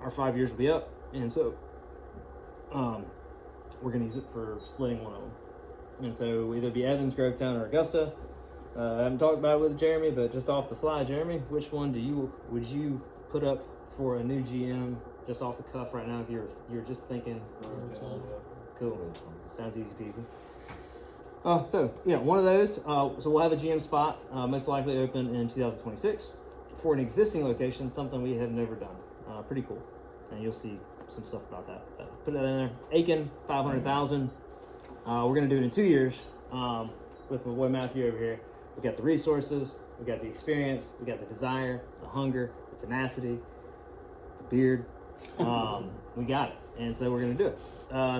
Our 5 years will be up, and so we're going to use it for splitting one of them. And so either be Evans, Grovetown, or Augusta. I haven't talked about it with Jeremy, but just off the fly, Jeremy, which one would you put up for a new GM just off the cuff right now if you're just thinking? Cool. Sounds easy peasy. So yeah, one of those. So we'll have a GM spot, most likely open in 2026 for an existing location, something we have never done. Pretty cool, and you'll see some stuff about that. Put that in there. Aiken, 500,000. We're gonna do it in 2 years. With my boy Matthew over here, we got the resources, we got the experience, we got the desire, the hunger, the tenacity, the beard. We got it, and so we're gonna do it.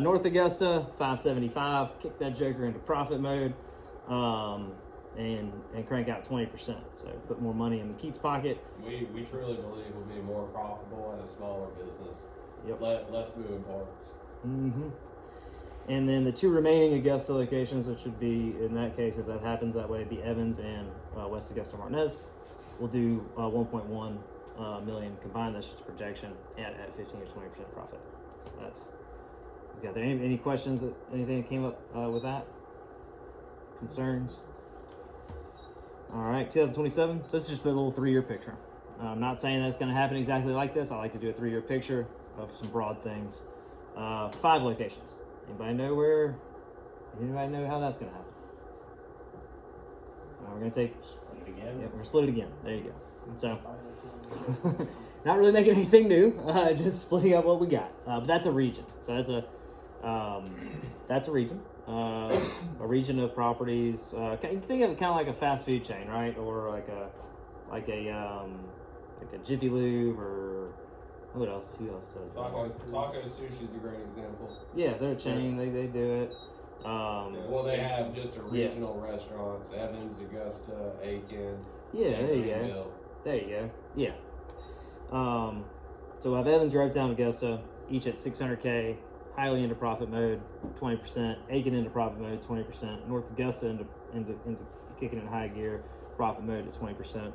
North Augusta, 575. Kick that joker into profit mode, and crank out 20%. So put more money in McKeith's pocket. We truly believe we'll be more profitable at a smaller business. Yep. Less moving parts. Mm-hmm. And then the 2 remaining Augusta locations, which would be, in that case, if that happens that way, be Evans and West Augusta Martinez. We'll do 1.1 million combined. That's just a projection at 15 or 20% profit. So that's. You got there any questions? Anything that came up with that? Concerns? All right, 2027. This is just a little 3-year picture. I'm not saying that it's going to happen exactly like this. I like to do a 3-year picture of some broad things. 5 locations. Anybody know how that's going to happen? We're going to take. Split it again. Yeah, we're going to split it again. There you go. So, not really making anything new, just splitting up what we got. But that's a region. So that's a region. A region of properties. You can think of it kind of like a fast food chain, right? Or like a Jiffy Lube, or what else? Who else does that? Taco Sushi is a great example. Yeah, they're a chain. They do it. Well, they have just a regional restaurants: Evans, Augusta, Aiken. Yeah, and there you go. Greenville. There you go. Yeah. So we'll have Evans, Grovetown, Augusta, each at 600K, highly into profit mode, 20%. Aiken into profit mode, 20%. North Augusta into kicking in high gear, profit mode at 20%.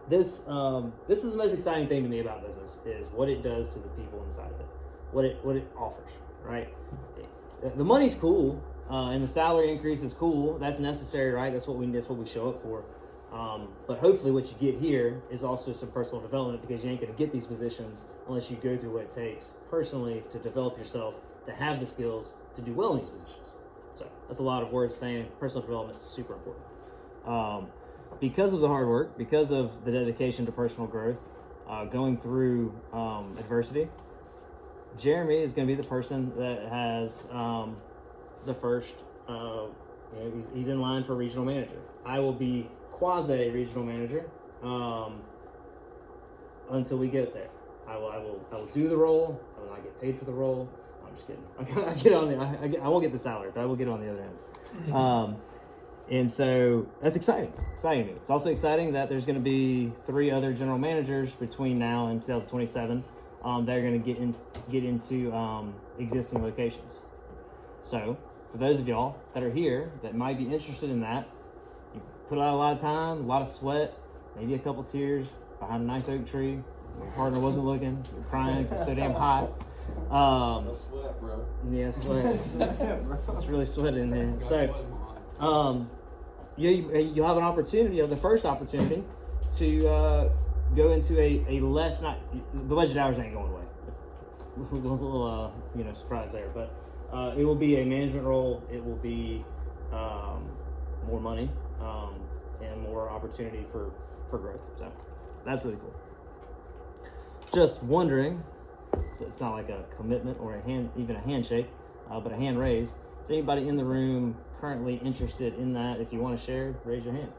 This is the most exciting thing to me about business, is what it does to the people inside of it, what it offers. Right. The money's cool, and the salary increase is cool. That's necessary, right? That's what we show up for. But hopefully what you get here is also some personal development, because you ain't going to get these positions unless you go through what it takes personally to develop yourself, to have the skills to do well in these positions. So that's a lot of words saying personal development is super important. Because of the hard work, because of the dedication to personal growth, going through adversity, Jeremy is going to be the person that has the first, he's in line for regional manager. I will be quasi-regional manager until we get there. I will do the role. I will not get paid for the role. I'm just kidding. I get on I won't get the salary, but I will get on the other end. And so that's exciting to me. It's also exciting that there's going to be 3 other general managers between now and 2027 that are going to get into existing locations. So for those of y'all that are here that might be interested in that, you put out a lot of time, a lot of sweat, maybe a couple tears behind a nice oak tree. Your partner wasn't looking. You're crying because it's so damn hot. No sweat, bro. Yeah, sweat. It's really sweaty in there. So, you have an opportunity, you have the first opportunity to go into a less, not, the budget hours ain't going away. A little, surprise there, but it will be a management role. It will be more money and more opportunity for growth. So that's really cool. Just wondering, it's not like a commitment or even a handshake, but a hand raise. Is anybody in the room currently interested in that? If you want to share, raise your hand.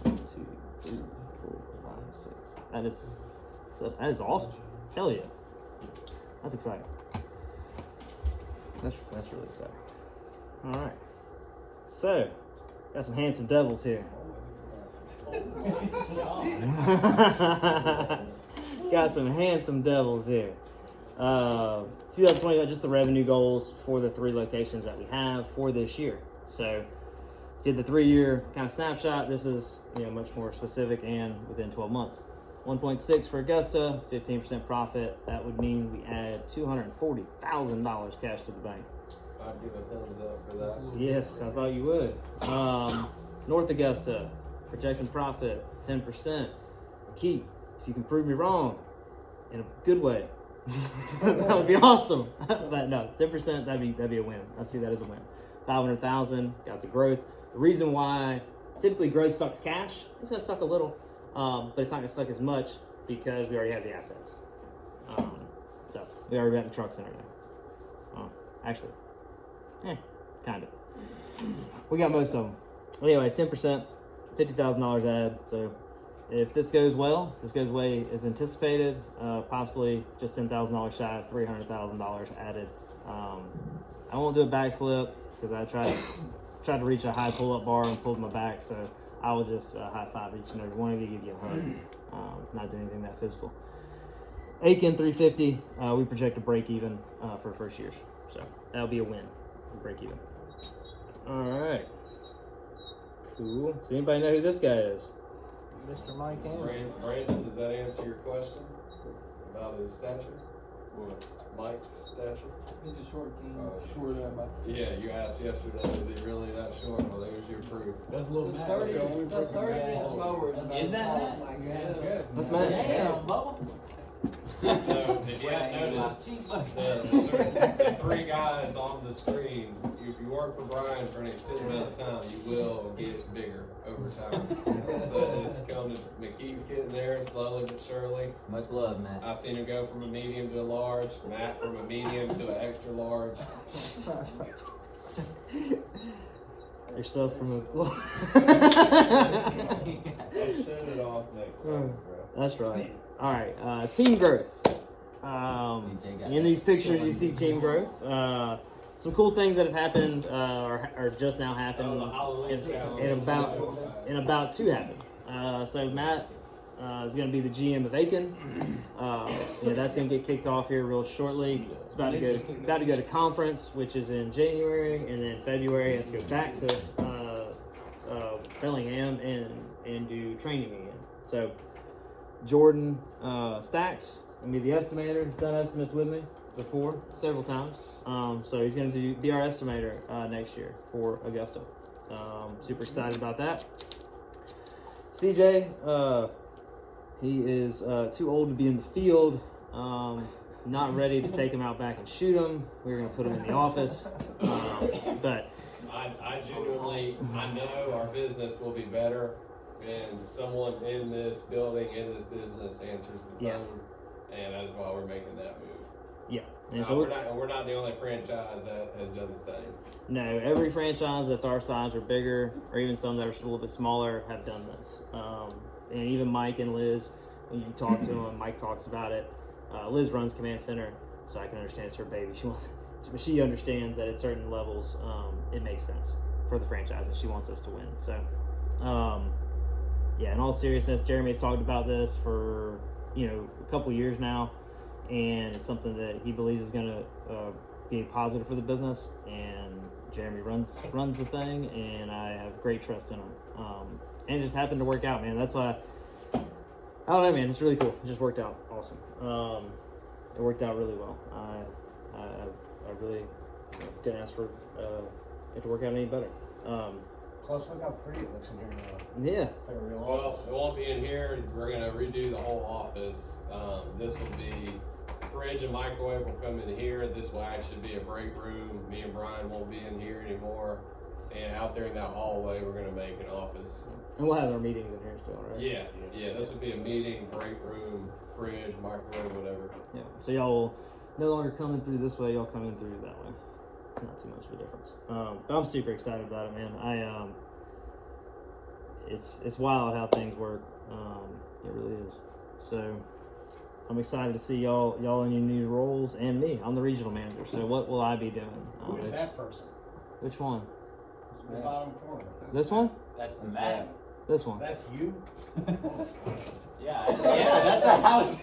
1, 2, 3, 4, 5, 6. That is awesome. Hell yeah. That's exciting. That's really exciting. All right. So, got some handsome devils here. Got some handsome devils here. 2020, just the revenue goals for the 3 locations that we have for this year. So, did the 3-year kind of snapshot. This is much more specific and within 12 months. 1.6 for Augusta, 15% profit. That would mean we add $240,000 cash to the bank. I'd give a thumbs up for that. Yes, I thought you would. North Augusta, projected profit 10%. Keep, if you can prove me wrong in a good way, that would be awesome. But no, 10%, that'd be a win. I see that as a win. 500,000, got the growth. The reason why typically growth sucks cash, it's gonna suck a little, but it's not gonna suck as much because we already have the assets. So we already got the trucks and everything. Actually, kind of. We got most of them. Anyway, 10%, $50,000 add. So if this goes well, this goes away as anticipated, possibly just $10,000 shy of $300,000 added. I won't do a backflip because I tried to reach a high pull-up bar and pulled my back, so I will just high five each and every one of you, give you a hug. Not do anything that physical. Aiken 350, we project a break even for first years, so that'll be a win. Break even. All right. Cool. Does anybody know who this guy is? Mr. Mike Anderson. Brandon, does that answer your question about his stature? Mike's stature? He's a short king. Short about. Yeah, you asked yesterday, is he really that short? Well, there's your proof. That's a little That's 30 inches lower. Is that Oh my Matt? God. That's Matt. Damn, Bubba. No, if you hadn't noticed, the 3 guys on the screen, if you work for Brian for an extended amount of time, you will get bigger over time. So it's coming, McKee's getting there slowly but surely. Much love, Matt. I've seen him go from a medium to a large, Matt from a medium to an extra large. Yourself from a. I'll send it off next summer, bro. That's right. All right, team growth. In these pictures, you see team growth. Some cool things that have happened or just now happened, and about to happen. So Matt is going to be the GM of Aiken. That's going to get kicked off here real shortly. It's about to go to conference, which is in January, and then February has to go back to Bellingham and do training again. So Jordan Stacks, gonna be the estimator. He's done estimates with me before several times. So he's gonna be our estimator next year for Augusta. Super excited about that. CJ, he is too old to be in the field. Not ready to take him out back and shoot him. We're gonna put him in the office. But I genuinely, I know our business will be better and someone in this building, in this business answers the phone, and that is why we're making that move. yeah, and So we're not the only franchise that has done the same. No, every franchise that's our size or bigger, or even some that are a little bit smaller, have done this. And even Mike and Liz, when you talk to them, Mike talks about it. Liz runs Command Center, so I can understand it's her baby. She understands that at certain levels, it makes sense for the franchise, and she wants us to win. So, in all seriousness, Jeremy's talked about this for a couple years now, and it's something that he believes is going to be positive for the business. And Jeremy runs the thing, and I have great trust in him. And it just happened to work out, man. That's why I don't know, man. It's really cool. It just worked out awesome. it worked out really well. I really didn't ask for it to work out any better. Plus, look how pretty it looks in here now. Yeah. It's like a real Well, office. it won't be in here. We're gonna redo the whole office. This will be fridge and microwave will come in here. This will actually be a break room. Me and Brian won't be in here anymore. And out there in that hallway, we're gonna make an office. And we'll have our meetings in here still, right? Yeah. This will be a meeting, break room, fridge, microwave, whatever. Yeah. So y'all will no longer coming through this way. Y'all coming through that way. Not too much of a difference. But I'm super excited about it, man. It's wild how things work. It really is. So I'm excited to see y'all in your new roles and me. I'm the regional manager. So what will I be doing? Who is that person? Which one? The bottom corner. This one? That's Matt. This one. That's you? Yeah, that's a house.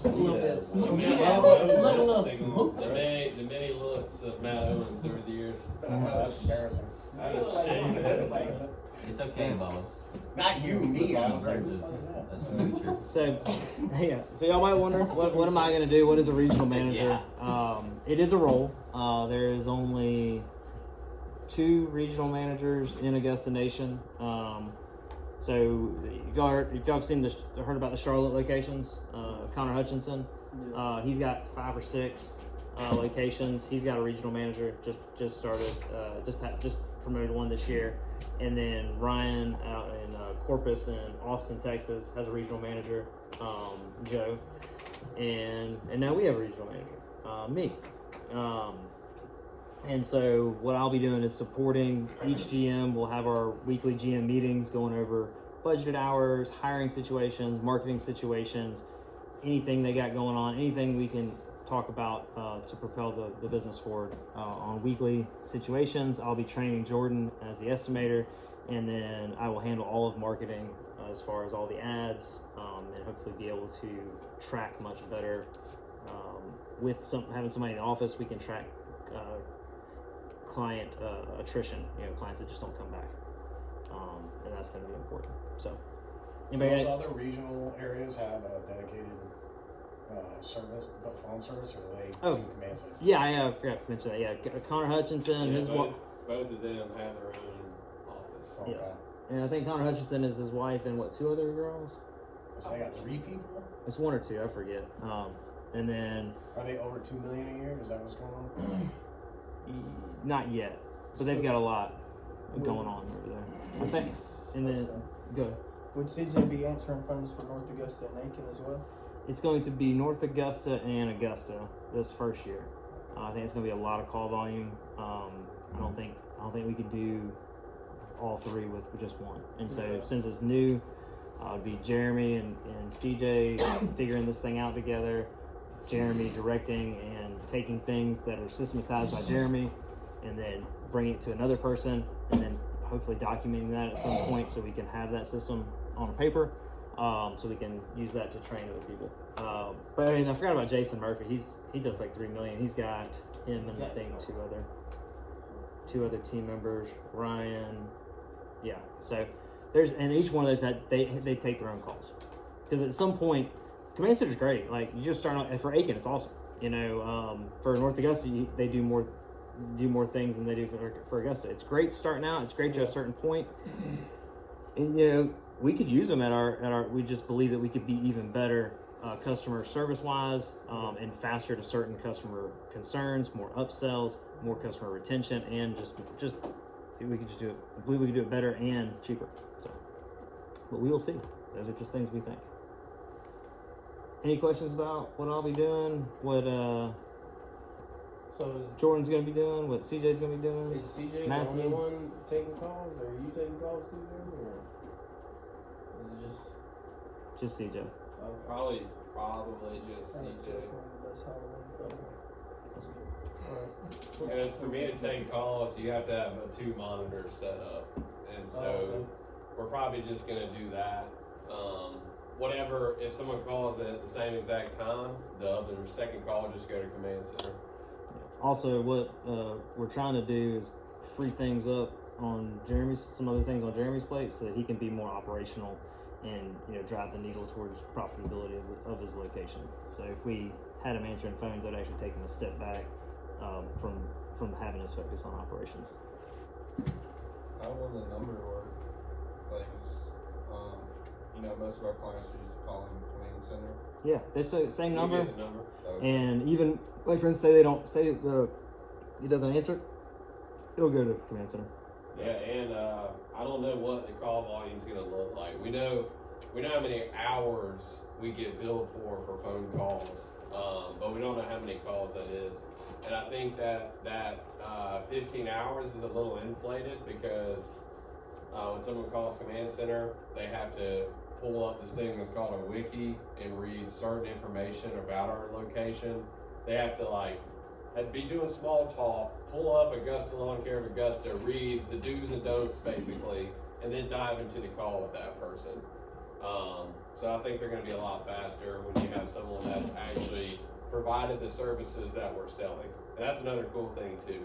A little bit smooth. Matt Look a little Owens, smooth. the many looks of Matt Owens over the years. That's embarrassing. I was ashamed of it. It's okay, Bubba. Not you, me. I was like, Verge who of the fuck is a that? smoocher. So, yeah. So y'all might wonder, what am I going to do? What is a regional He said, manager? It is a role. There is only 2 regional managers in Augusta Nation. So if y'all have seen heard about the Charlotte locations, Connor Hutchinson, he's got 5 or 6 locations. He's got a regional manager. Just started. Just promoted one this year, and then Ryan out in Corpus and Austin, Texas, has a regional manager, Joe, and now we have a regional manager, me. And so what I'll be doing is supporting each GM. We'll have our weekly GM meetings going over budget hours, hiring situations, marketing situations, anything they got going on, anything we can talk about to propel the business forward on weekly situations. I'll be training Jordan as the estimator, and then I will handle all of marketing as far as all the ads, and hopefully be able to track much better. With having somebody in the office, we can track client attrition, clients that just don't come back, and that's going to be important. So, Those other regional areas have a dedicated service, phone service, or they do command center? Yeah, I forgot to mention that. Yeah, Connor Hutchinson, his wife. Both of them have their own office. Okay. And I think Connor Hutchinson is his wife and 2 other girls? So they got 3 people? It's 1 or 2, I forget. And then Are they over 2 million a year? Is that what's going on? not yet, but they've got a lot going on over there. I think. And then go. Would CJ be answering phones for North Augusta and Aiken as well? It's going to be North Augusta and Augusta this first year. I think it's going to be a lot of call volume. I don't think we could do all 3 with just 1. And so since it's new, it'd be Jeremy and CJ figuring this thing out together. Jeremy directing and taking things that are systematized by Jeremy, and then bringing it to another person, and then hopefully documenting that at some point so we can have that system on a paper, so we can use that to train other people. But I forgot about Jason Murphy. He does like $3 million. He's got him and I think two other team members, Ryan. Yeah. So and each one of those they take their own calls, because at some point, command center is great. Like, you just start out for Aiken, it's awesome. For North Augusta, they do more things than they do for Augusta. It's great starting out. It's great to a certain point, and we could use them at our. We just believe that we could be even better customer service wise, and faster to certain customer concerns, more upsells, more customer retention, and just we could just do it. I believe we could do it better and cheaper. So, but we will see. Those are just things we think. Any questions about what I'll be doing? What So Jordan's gonna be doing? What CJ's gonna be doing? is CJ Matthew? the only one taking calls, or are you taking calls too, then, or is it just? Just CJ. Probably just That's CJ. definitely the best Halloween cover. Because for me to take calls, you have to have 2 monitors set up, and so we're probably just gonna do that. Whatever, if someone calls at the same exact time, the other second call will just go to command center. Also, what we're trying to do is free things up on some other things on Jeremy's plate, so that he can be more operational and drive the needle towards profitability of his location. So if we had him answering phones, I'd actually take him a step back from having us focus on operations. How will the number work? Like, most of our clients are used to calling command center. Yeah, it's the same You number. get the number. Okay. And even my friends say they don't say he doesn't answer, it'll go to command center. Yeah, and I don't know what the call volume's gonna look like. We know how many hours we get billed for phone calls, but we don't know how many calls that is. And I think that 15 hours is a little inflated because when someone calls command center, they have to pull up this thing that's called a wiki and read certain information about our location. They have to be doing small talk, pull up Augusta Lawn Care of Augusta, read the do's and don'ts basically, and then dive into the call with that person. So I think they're going to be a lot faster when you have someone that's actually provided the services that we're selling. And that's another cool thing too.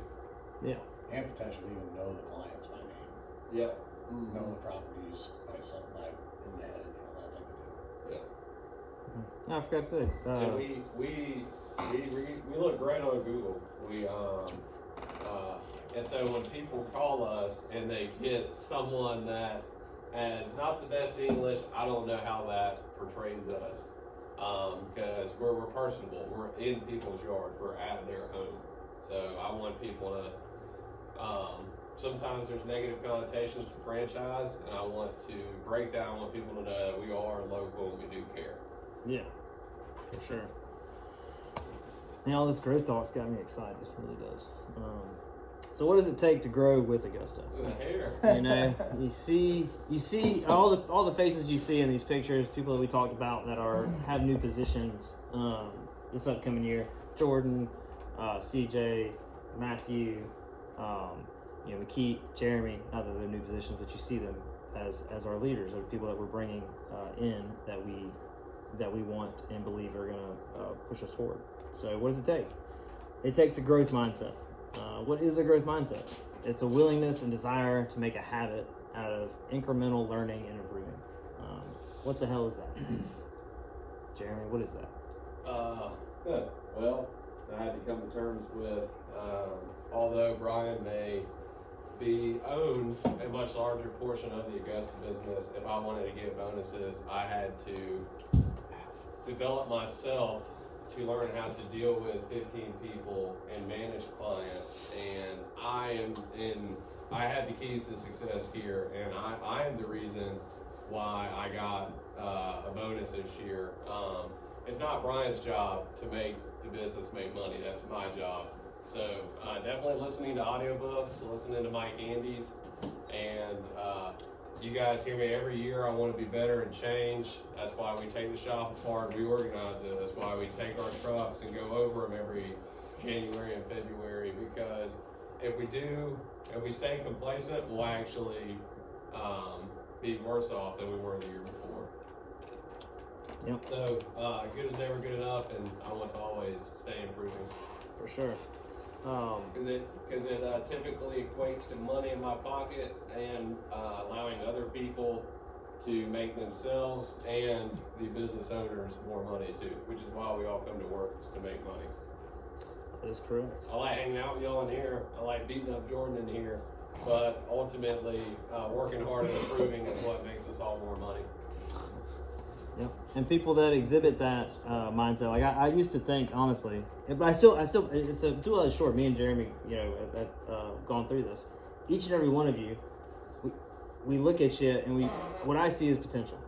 Yeah. And potentially even know the clients by name, Yep. know the properties by something like in the head, that type of deal. I forgot to say. And we look great on Google. And so when people call us and they get someone that has not the best English, I don't know how that portrays us. Because we're personable. We're in people's yard. We're at their home. So I want people to. Sometimes there's negative connotations to franchise, and I want to break down. I want people to know that we are local and we do care. Yeah, for sure. Man, all this growth talk's got me excited. It really does. So what does it take to grow with Augusta? Hair. You see all the faces you see in these pictures, people that we talked about that have new positions this upcoming year. Jordan, CJ, Matthew, McKeith, Jeremy, not that they're new positions, but you see them as our leaders, or people that we're bringing in that we want and believe are gonna push us forward. So what does it take? It takes a growth mindset. What is a growth mindset? It's a willingness and desire to make a habit out of incremental learning and improving. What the hell is that? Jeremy, what is that? Good. Well, I had to come to terms with, although Brian may own a much larger portion of the Augusta business, if I wanted to get bonuses, I had to develop myself to learn how to deal with 15 people and manage clients. And I had the keys to success here, and I am the reason why I got a bonus this year. It's not Brian's job to make the business make money. That's my job. So definitely listening to audiobooks, listening to Mike Andes, and you guys hear me every year. I want to be better and change. That's why we take the shop apart, reorganize it. That's why we take our trucks and go over them every January and February, because if we stay complacent, we'll actually be worse off than we were the year before. Yep. So good is never good enough, and I want to always stay improving. For sure. Because it typically equates to money in my pocket and allowing other people to make themselves and the business owners more money too, which is why we all come to work, is to make money. That is correct. I like hanging out with y'all in here. I like beating up Jordan in here, but ultimately working hard and improving is what makes us all more money. Yep. And people that exhibit that mindset, like I used to think, honestly, but I still, it's a two-edged sword. Me and Jeremy, have gone through this. Each and every one of you, we look at you, and what I see is potential.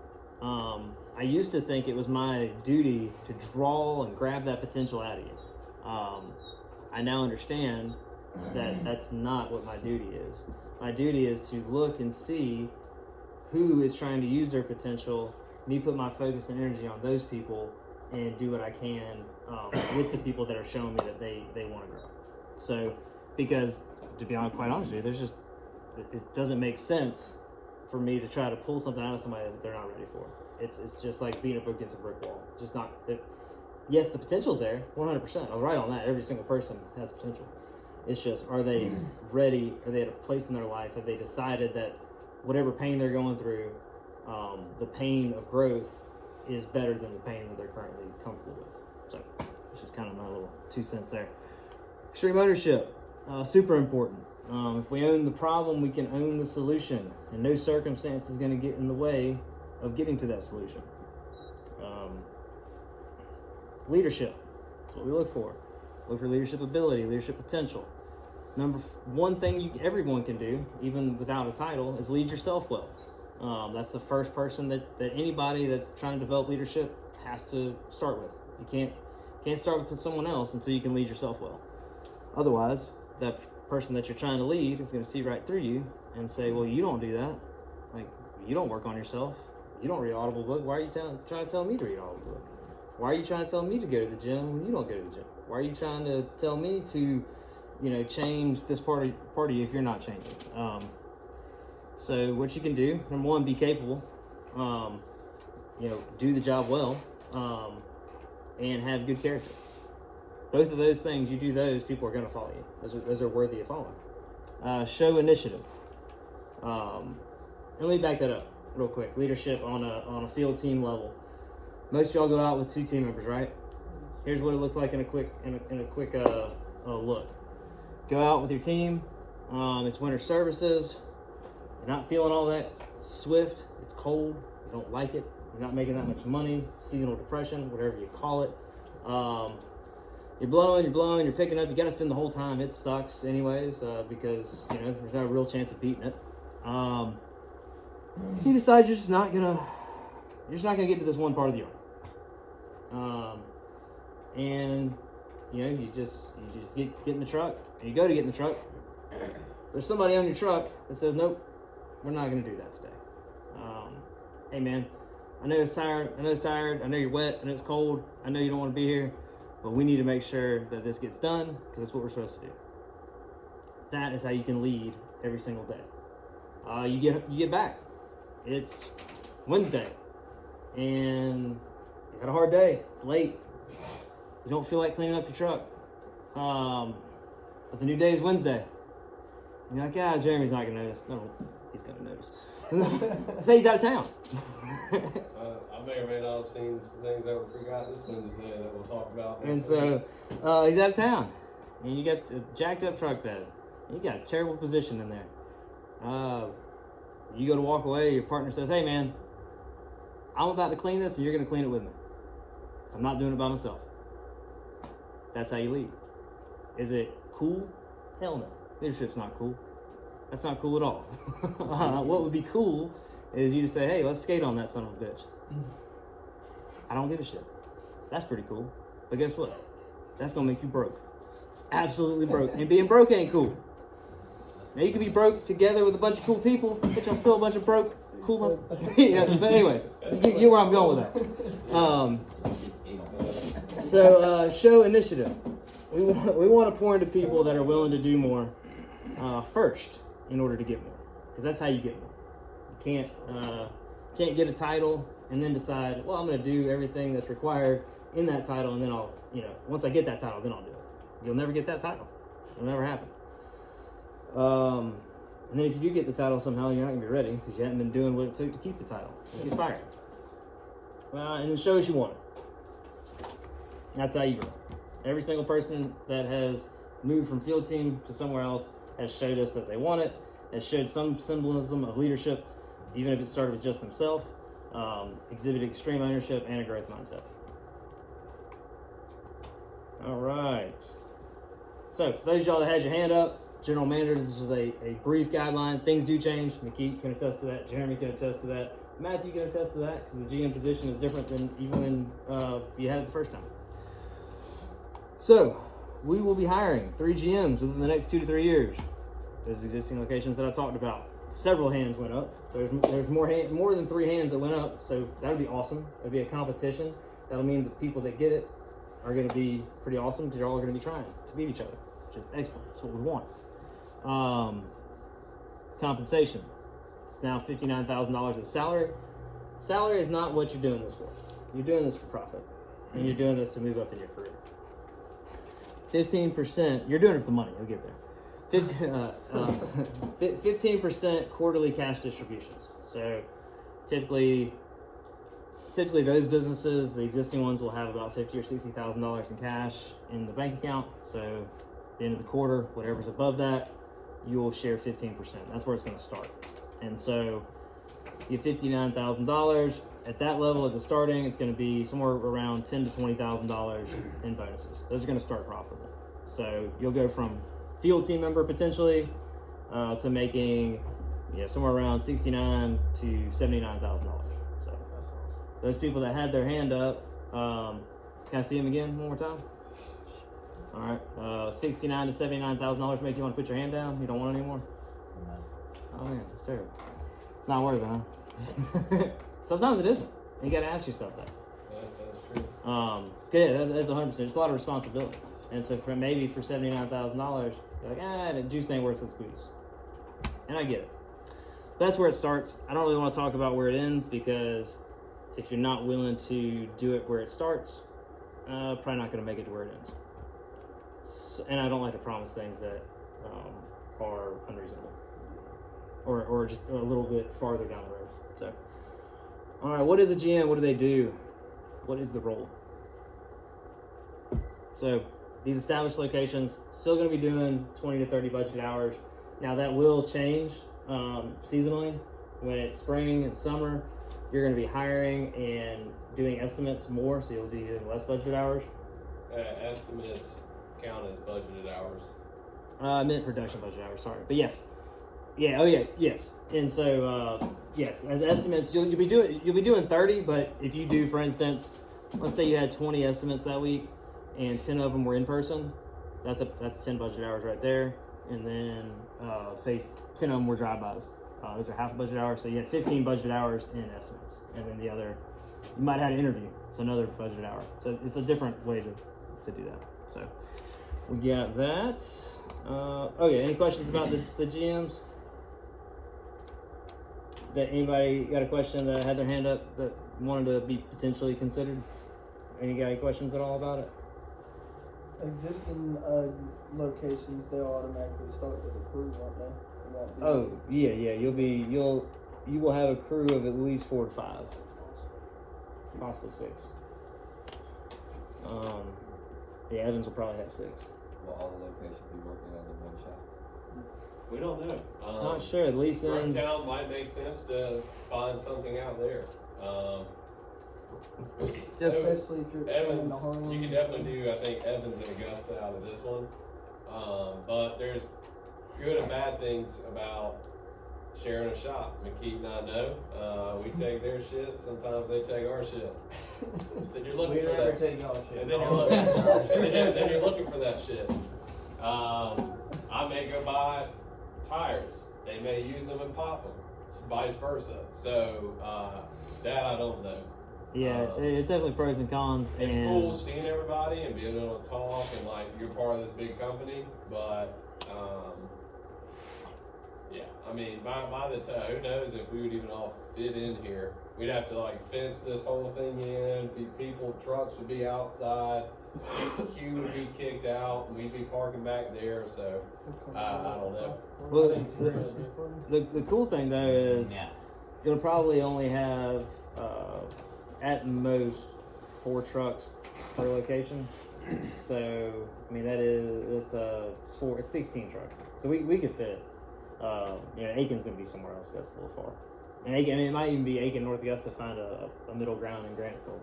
I used to think it was my duty to draw and grab that potential out of you. I now understand that that's not what my duty is. My duty is to look and see who is trying to use their potential, me put my focus and energy on those people, and do what I can with the people that are showing me that they want to grow. So, because to be quite honest with you, it doesn't make sense for me to try to pull something out of somebody that they're not ready for. It's just like being up against a brick wall. Just not. Yes, the potential's there, 100%. I was right on that. Every single person has potential. It's just, are they ready? Are they at a place in their life? Have they decided that whatever pain they're going through the pain of growth is better than the pain that they're currently comfortable with. So, it's just kind of my little 2 cents there. Extreme ownership, super important. If we own the problem, we can own the solution, and no circumstance is going to get in the way of getting to that solution. Leadership, that's what we look for. Look for leadership ability, leadership potential. One thing everyone can do, even without a title, is lead yourself well. That's the first person that anybody that's trying to develop leadership has to start with. You can't start with someone else until you can lead yourself well. Otherwise, that person that you're trying to lead is going to see right through you and say, well, you don't do that. Like, you don't work on yourself. You don't read an Audible book. Why are you trying to tell me to read an Audible book? Why are you trying to tell me to go to the gym when you don't go to the gym? Why are you trying to tell me to, change this part of you if you're not changing? So what you can do, number one, be capable. Do the job well, and have good character. Both of those things, you do those, people are going to follow you. Those are worthy of following. Show initiative. And let me back that up real quick. Leadership on a field team level. Most of y'all go out with 2 team members, right? Here's what it looks like in a quick look. Go out with your team. It's winter services. You're not feeling all that swift. It's cold. You don't like it. You're not making that much money. Seasonal depression, whatever you call it. You're blowing, you're picking up. You got to spend the whole time. It sucks anyways, because there's no real chance of beating it. You decide you're just not gonna get to this one part of the yard. And you just get in the truck, and you go to get in the truck. There's somebody on your truck that says, nope, we're not gonna do that today. Hey man, I know it's tired, I know you're wet, I know it's cold, I know you don't want to be here, but we need to make sure that this gets done, because that's what we're supposed to do. That is how you can lead every single day. You get back. It's Wednesday, and you had a hard day. It's late. You don't feel like cleaning up your truck. But the new day is Wednesday. And you're like, Jeremy's not gonna notice. No, he's gonna notice. Say he's out of town. I may or may not have seen some things that were forgot this Wednesday that we'll talk about. And so he's out of town, and you got a jacked up truck bed. You got a terrible position in there. You go to walk away, your partner says, hey man, I'm about to clean this and you're gonna clean it with me. I'm not doing it by myself. That's how you lead. Is it cool? Hell no. Leadership's not cool. That's not cool at all. What would be cool is you to say, hey, let's skate on that son of a bitch. I don't give a shit. That's pretty cool. But guess what? That's gonna make you broke. Absolutely broke. And being broke ain't cool. Now you can be broke together with a bunch of cool people, but y'all still a bunch of broke, cool. Yeah, but anyways, you get where I'm going with that. So show initiative. We want to pour into people that are willing to do more first in order to get more, because that's how you get more. You can't get a title and then decide, well, I'm going to do everything that's required in that title, and then I'll, once I get that title, then I'll do it. You'll never get that title. It'll never happen. And then if you do get the title somehow, you're not going to be ready because you haven't been doing what it took to keep the title. You get fired. And then show us you want it. That's how you grow. Every single person that has moved from field team to somewhere else has showed us that they want it, has showed some symbolism of leadership, even if it started with just themselves, exhibited extreme ownership and a growth mindset. All right. So for those of y'all that had your hand up, general manager, this is a brief guideline. Things do change. McKee can attest to that. Jeremy can attest to that. Matthew can attest to that, because the GM position is different than even when you had it the first time. So we will be hiring 3 GMs within the next 2 to 3 years. Those existing locations that I talked about. Several hands went up. There's more than 3 hands that went up. So that would be awesome. That'd be a competition. That'll mean the people that get it are going to be pretty awesome, because you're all going to be trying to beat each other, which is excellent. That's what we want. Compensation. It's now $59,000 as salary. Salary is not what you're doing this for. You're doing this for profit, and you're doing this to move up in your career. 15%. You're doing it for the money. You'll get there. 15% quarterly cash distributions. So typically those businesses, the existing ones, will have about $50,000 or $60,000 in cash in the bank account. So at the end of the quarter, whatever's above that, you will share 15%. That's where it's going to start. And so you have $59,000 at that level at the starting. It's going to be somewhere around $10,000 to $20,000 in bonuses. Those are going to start profitable. So you'll go from field team member potentially to making somewhere around $69,000 to $79,000. So those people that had their hand up, can I see them again one more time? All right, $69,000 to $79,000 make you want to put your hand down? You don't want it anymore? No. Oh man, that's terrible. It's not worth it, huh? Sometimes it isn't. You got to ask yourself that. That's true. That's 100%. It's a lot of responsibility. And so for $79,000, you're like, the juice ain't worth its booze. And I get it. That's where it starts. I don't really want to talk about where it ends, because if you're not willing to do it where it starts, probably not going to make it to where it ends. So, and I don't like to promise things that are unreasonable, or just a little bit farther down the road. So, all right, what is a GM? What do they do? What is the role? So these established locations still going to be doing 20 to 30 budget hours. Now that will change seasonally. When it's spring and summer, you're going to be hiring and doing estimates more, so you'll be doing less budget hours. Estimates count as budgeted hours. I meant production budget hours, sorry. But yes. Yeah, oh yeah, yes. And so yes, as estimates, you'll be doing 30, but if you do, for instance, let's say you had 20 estimates that week and 10 of them were in person, that's 10 budget hours right there. And then say 10 of them were drive-bys. Those are half a budget hour, so you had 15 budget hours in estimates. And then the other, you might have had an interview, it's another budget hour. So it's a different way to do that. So we got that. Any questions about the GMs? That anybody got a question that had their hand up that wanted to be potentially considered? Any questions at all about it? Existing locations, they'll automatically start with a crew, won't they? It won't be- Oh yeah. You will have a crew of at least 4 to 5, possibly 6. Evans will probably have 6. Will all the locations be working out of one shop? We don't know. Not sure. At least in Town might make sense to find something out there. Especially if you're expanding Evans, to Harlem. you can definitely do, I think, Evans and Augusta out of this one. But there's good and bad things about sharing a shop. McKeith and I know. We take their shit. Sometimes they take our shit. Then you're looking We for never that. take y'all shit. And then you're looking, then you're looking for that shit. I may go buy tires. They may use them and pop them. It's vice versa. So that I don't know. yeah, it's definitely pros and cons. It's and cool seeing everybody and being able to talk and like you're part of this big company, but yeah, I mean by the time, who knows if we would even all fit in here. We'd have to like fence this whole thing in, trucks would be outside, queue would be kicked out, and we'd be parking back there, so I don't know. Well, the cool thing though is you'll probably only have at most 4 trucks per location. So I mean it's 16 trucks. So we could fit. Aiken's gonna be somewhere else. That's a little far. And Aiken, it might even be Aiken, North Augusta. Find a middle ground in Grantville.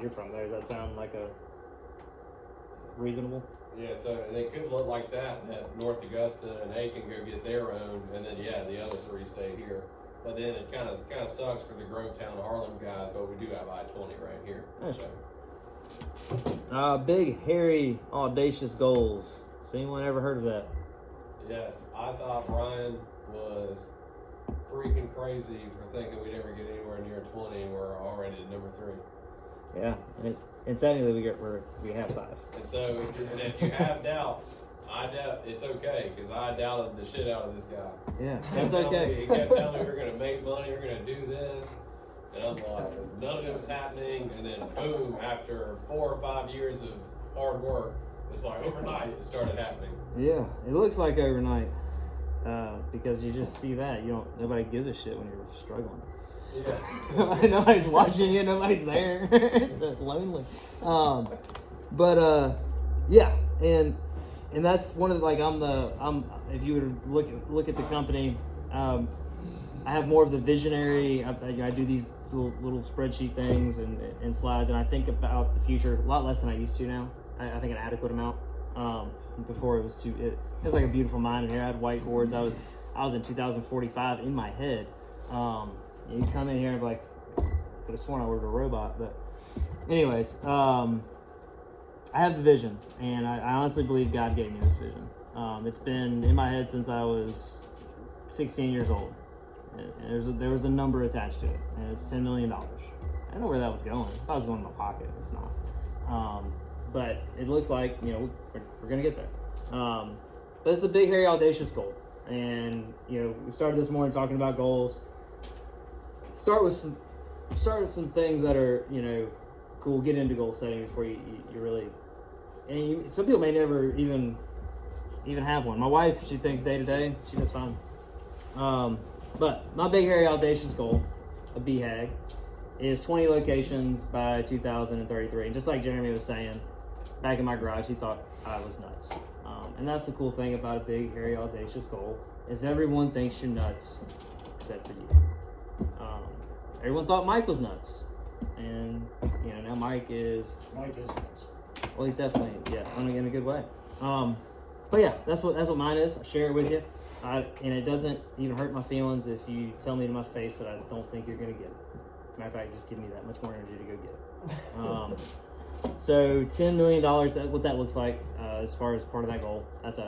You're from there. Does that sound like a reasonable? Yeah, so they could look like that North Augusta and Aiken go get their own, and then the other 3 stay here. But then it kind of sucks for the Grovetown Harlem guys, but we do have I-20 right here. That's So. Big, hairy, audacious goals. Has anyone ever heard of that? Yes, I thought Brian was freaking crazy for thinking we'd ever get anywhere near 20, and we're already at number 3. Yeah, and technically we have 5. And so, if you have doubts, it's okay, because I doubted the shit out of this guy. Yeah, that's okay. He kept telling me we're gonna make money, we're gonna do this, and I'm like, none of it was happening, and then boom, after 4 or 5 years of hard work, it's like overnight it started happening. Yeah, it looks like overnight, because you just see that nobody gives a shit when you're struggling. Nobody's watching you. Nobody's there. It's lonely. Yeah, and that's one of the, like I'm if you were to look at the company, I have more of the visionary. I do these little spreadsheet things and slides, and I think about the future a lot less than I used to now. I think an adequate amount. Before it was like a beautiful mind in here. I had whiteboards. I was in 2045 in my head. You come in here and be like, could have sworn I ordered a robot, but anyways, I have the vision, and I honestly believe God gave me this vision. It's been in my head since I was 16 years old. And there was a number attached to it, and it's $10 million. I didn't know where that was going. I thought it was going in my pocket. It's not. But it looks like, we're going to get there. But it's a big, hairy, audacious goal. And, we started this morning talking about goals. Start with some things that are, cool. Get into goal setting before you really, and some people may never even have one. My wife, she thinks day to day. She does fine. But my big, hairy, audacious goal, a BHAG, is 20 locations by 2033. And just like Jeremy was saying, back in my garage, he thought I was nuts. And that's the cool thing about a big, hairy, audacious goal, is everyone thinks you're nuts except for you. Everyone thought Mike was nuts. And, now Mike is nuts. Well, he's definitely, only in a good way. But yeah, that's what mine is. I share it with you. And it doesn't even hurt my feelings if you tell me to my face that I don't think you're going to get it. Matter of fact, just give me that much more energy to go get it. So $10 million, what that looks like as far as part of that goal. That's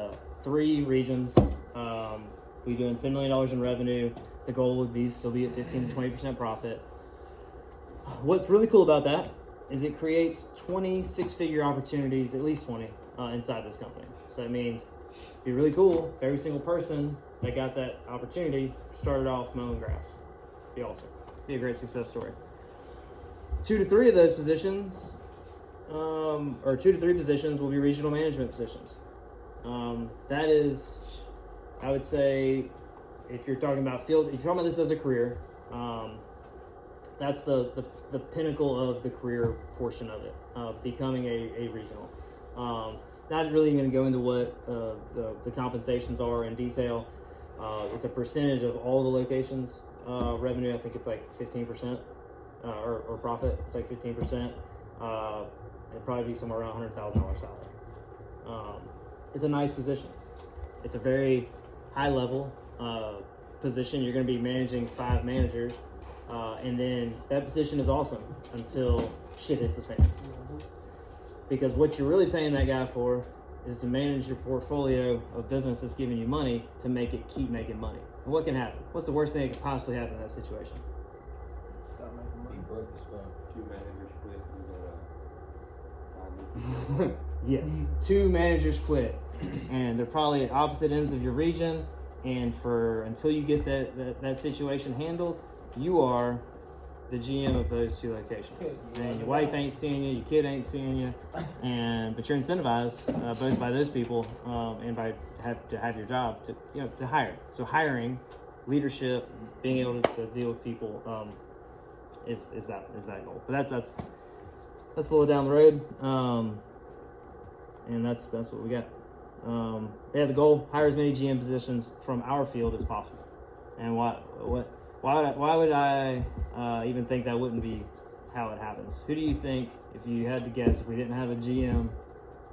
3 regions. We're doing $10 million in revenue. The goal would still be at 15 to 20% profit. What's really cool about that is it creates 20 six-figure opportunities, at least 20, inside this company. So it means it'd be really cool if every single person that got that opportunity started off mowing grass. Be awesome. Be a great success story. 2 to 3 of those positions, or 2 to 3 positions, will be regional management positions. That is, I would say, if you're talking about field, if you're talking about this as a career, that's the pinnacle of the career portion of it, becoming a regional. Not really going to go into what the compensations are in detail. It's a percentage of all the locations revenue. I think it's like 15%, or profit. It's like 15%. It'd probably be somewhere around $100,000 salary. It's a nice position. It's a very high level position. You're going to be managing 5 managers, and then that position is awesome until shit hits the fan. Because what you're really paying that guy for is to manage your portfolio of business that's giving you money to make it keep making money. And what can happen? What's the worst thing that could possibly happen in that situation? Stop making money. Be broke as fuck. 2 managers quit. Yes, 2 managers quit, and they're probably at opposite ends of your region. And until you get that situation handled, you are the GM of those 2 locations. And your wife ain't seeing you, your kid ain't seeing you, but you're incentivized both by those people and by to have your job to hire. So hiring, leadership, being able to deal with people is that goal. But that's a little down the road, and that's what we got. The goal: hire as many GM positions from our field as possible. And why would I even think that wouldn't be how it happens? Who do you think, if you had to guess, if we didn't have a GM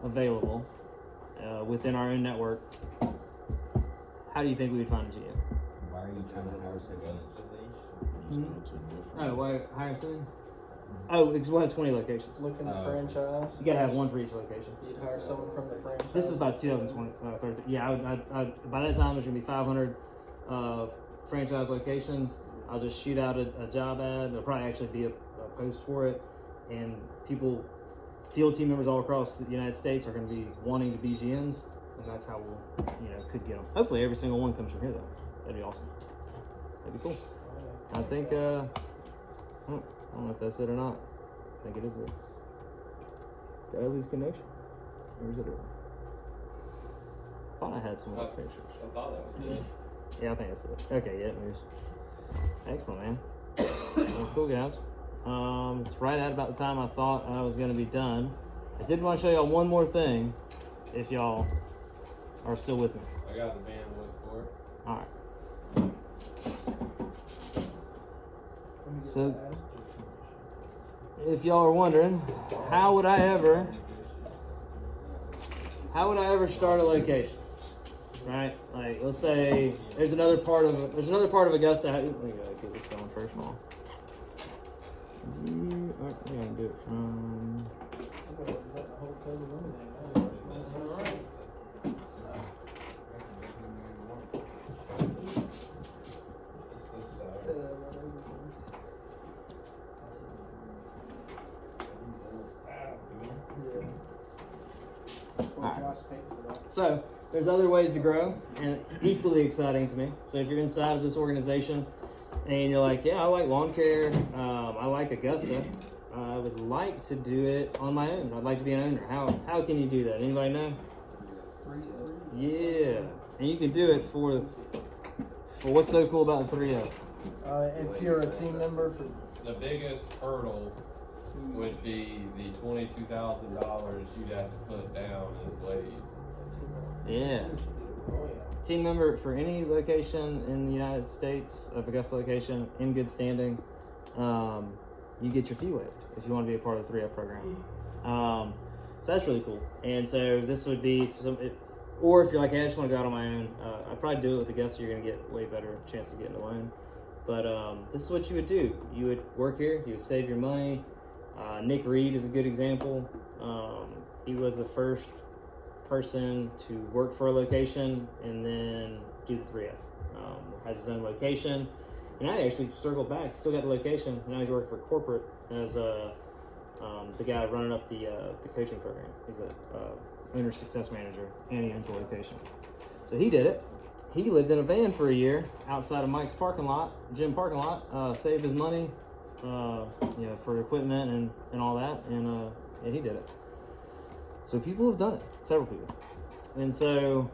available within our own network, how do you think we would find a GM? Why are you trying to hire someone? Oh, why hire someone? Oh, because we'll have 20 locations. Looking to franchise. You gotta have one for each location. You'd hire someone from the franchise. This is by 2020, 30. Yeah, I by that time there's gonna be 500 franchise locations. I'll just shoot out a job ad. There'll probably actually be a post for it, and field team members all across the United States are going to be wanting to be GMs, and that's how we'll, could get them. Hopefully, every single one comes from here, though. That'd be awesome. That'd be cool. I think I don't know if that's it or not. I think it is it. Did I lose connection? Or is it? I thought I had some more pictures. I thought that was it. Yeah, I think that's it. Okay, yeah, it moves. Excellent, man. Well, cool, guys. It's right at about the time I thought I was going to be done. I did want to show y'all one more thing, if y'all are still with me. I got the bandwidth for it. All right. So, if y'all are wondering, how would I ever start a location? Right? Like, let's say there's another part of Augusta. Let me go get this going first of all. Alright, we're gonna do it from. So there's other ways to grow, and equally exciting to me. So if you're inside of this organization and you're like, yeah, I like lawn care, I like Augusta, I would like to do it on my own. I'd like to be an owner. How can you do that? Anybody know? Yeah, and you can do it for what's so cool about the 3F? If you're a team member for The biggest hurdle would be the $22,000 you'd have to put down as blade. Yeah. Oh yeah. Team member for any location in the United States, of Augusta location, in good standing, you get your fee waived if you want to be a part of the 3F program. So that's really cool. And so this would be, or if you're like, hey, I just want to go out on my own, I'd probably do it with Augusta. You're going to get way better chance of getting a loan. But this is what you would do. You would work here, you would save your money. Nick Reed is a good example. He was the first person to work for a location and then do the 3F. Has his own location, and I actually circled back, still got the location. Now he's working for corporate as the guy running up the coaching program. He's the owner success manager, and he owns a location. So he did it. He lived in a van for a year outside of Mike's gym parking lot, saved his money, for equipment and all that, and yeah, he did it. So people have done it, several people. And so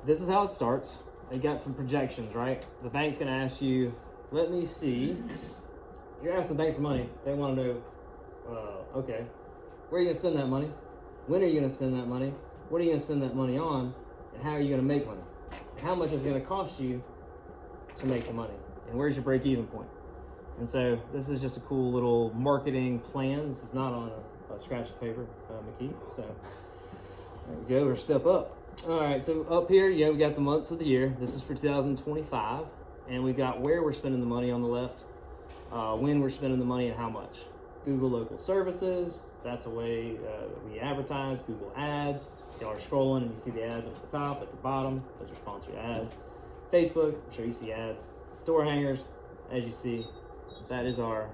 this is how it starts. They got some projections, right? The bank's gonna ask you, let me see. You're asking the bank for money. They wanna know, okay, where are you gonna spend that money? When are you gonna spend that money? What are you gonna spend that money on? And how are you gonna make money? And how much is it gonna cost you to make the money? And where's your break-even point? And so this is just a cool little marketing plan. This is not on a scratch of paper, McKee. So there we go, we're step up. All right, so up here, we got the months of the year. This is for 2025. And we've got where we're spending the money on the left, when we're spending the money and how much. Google local services, that's a way we advertise. Google ads, y'all are scrolling and you see the ads up at the top, at the bottom, those are sponsored ads. Facebook, I'm sure you see ads. Door hangers, as you see, that is our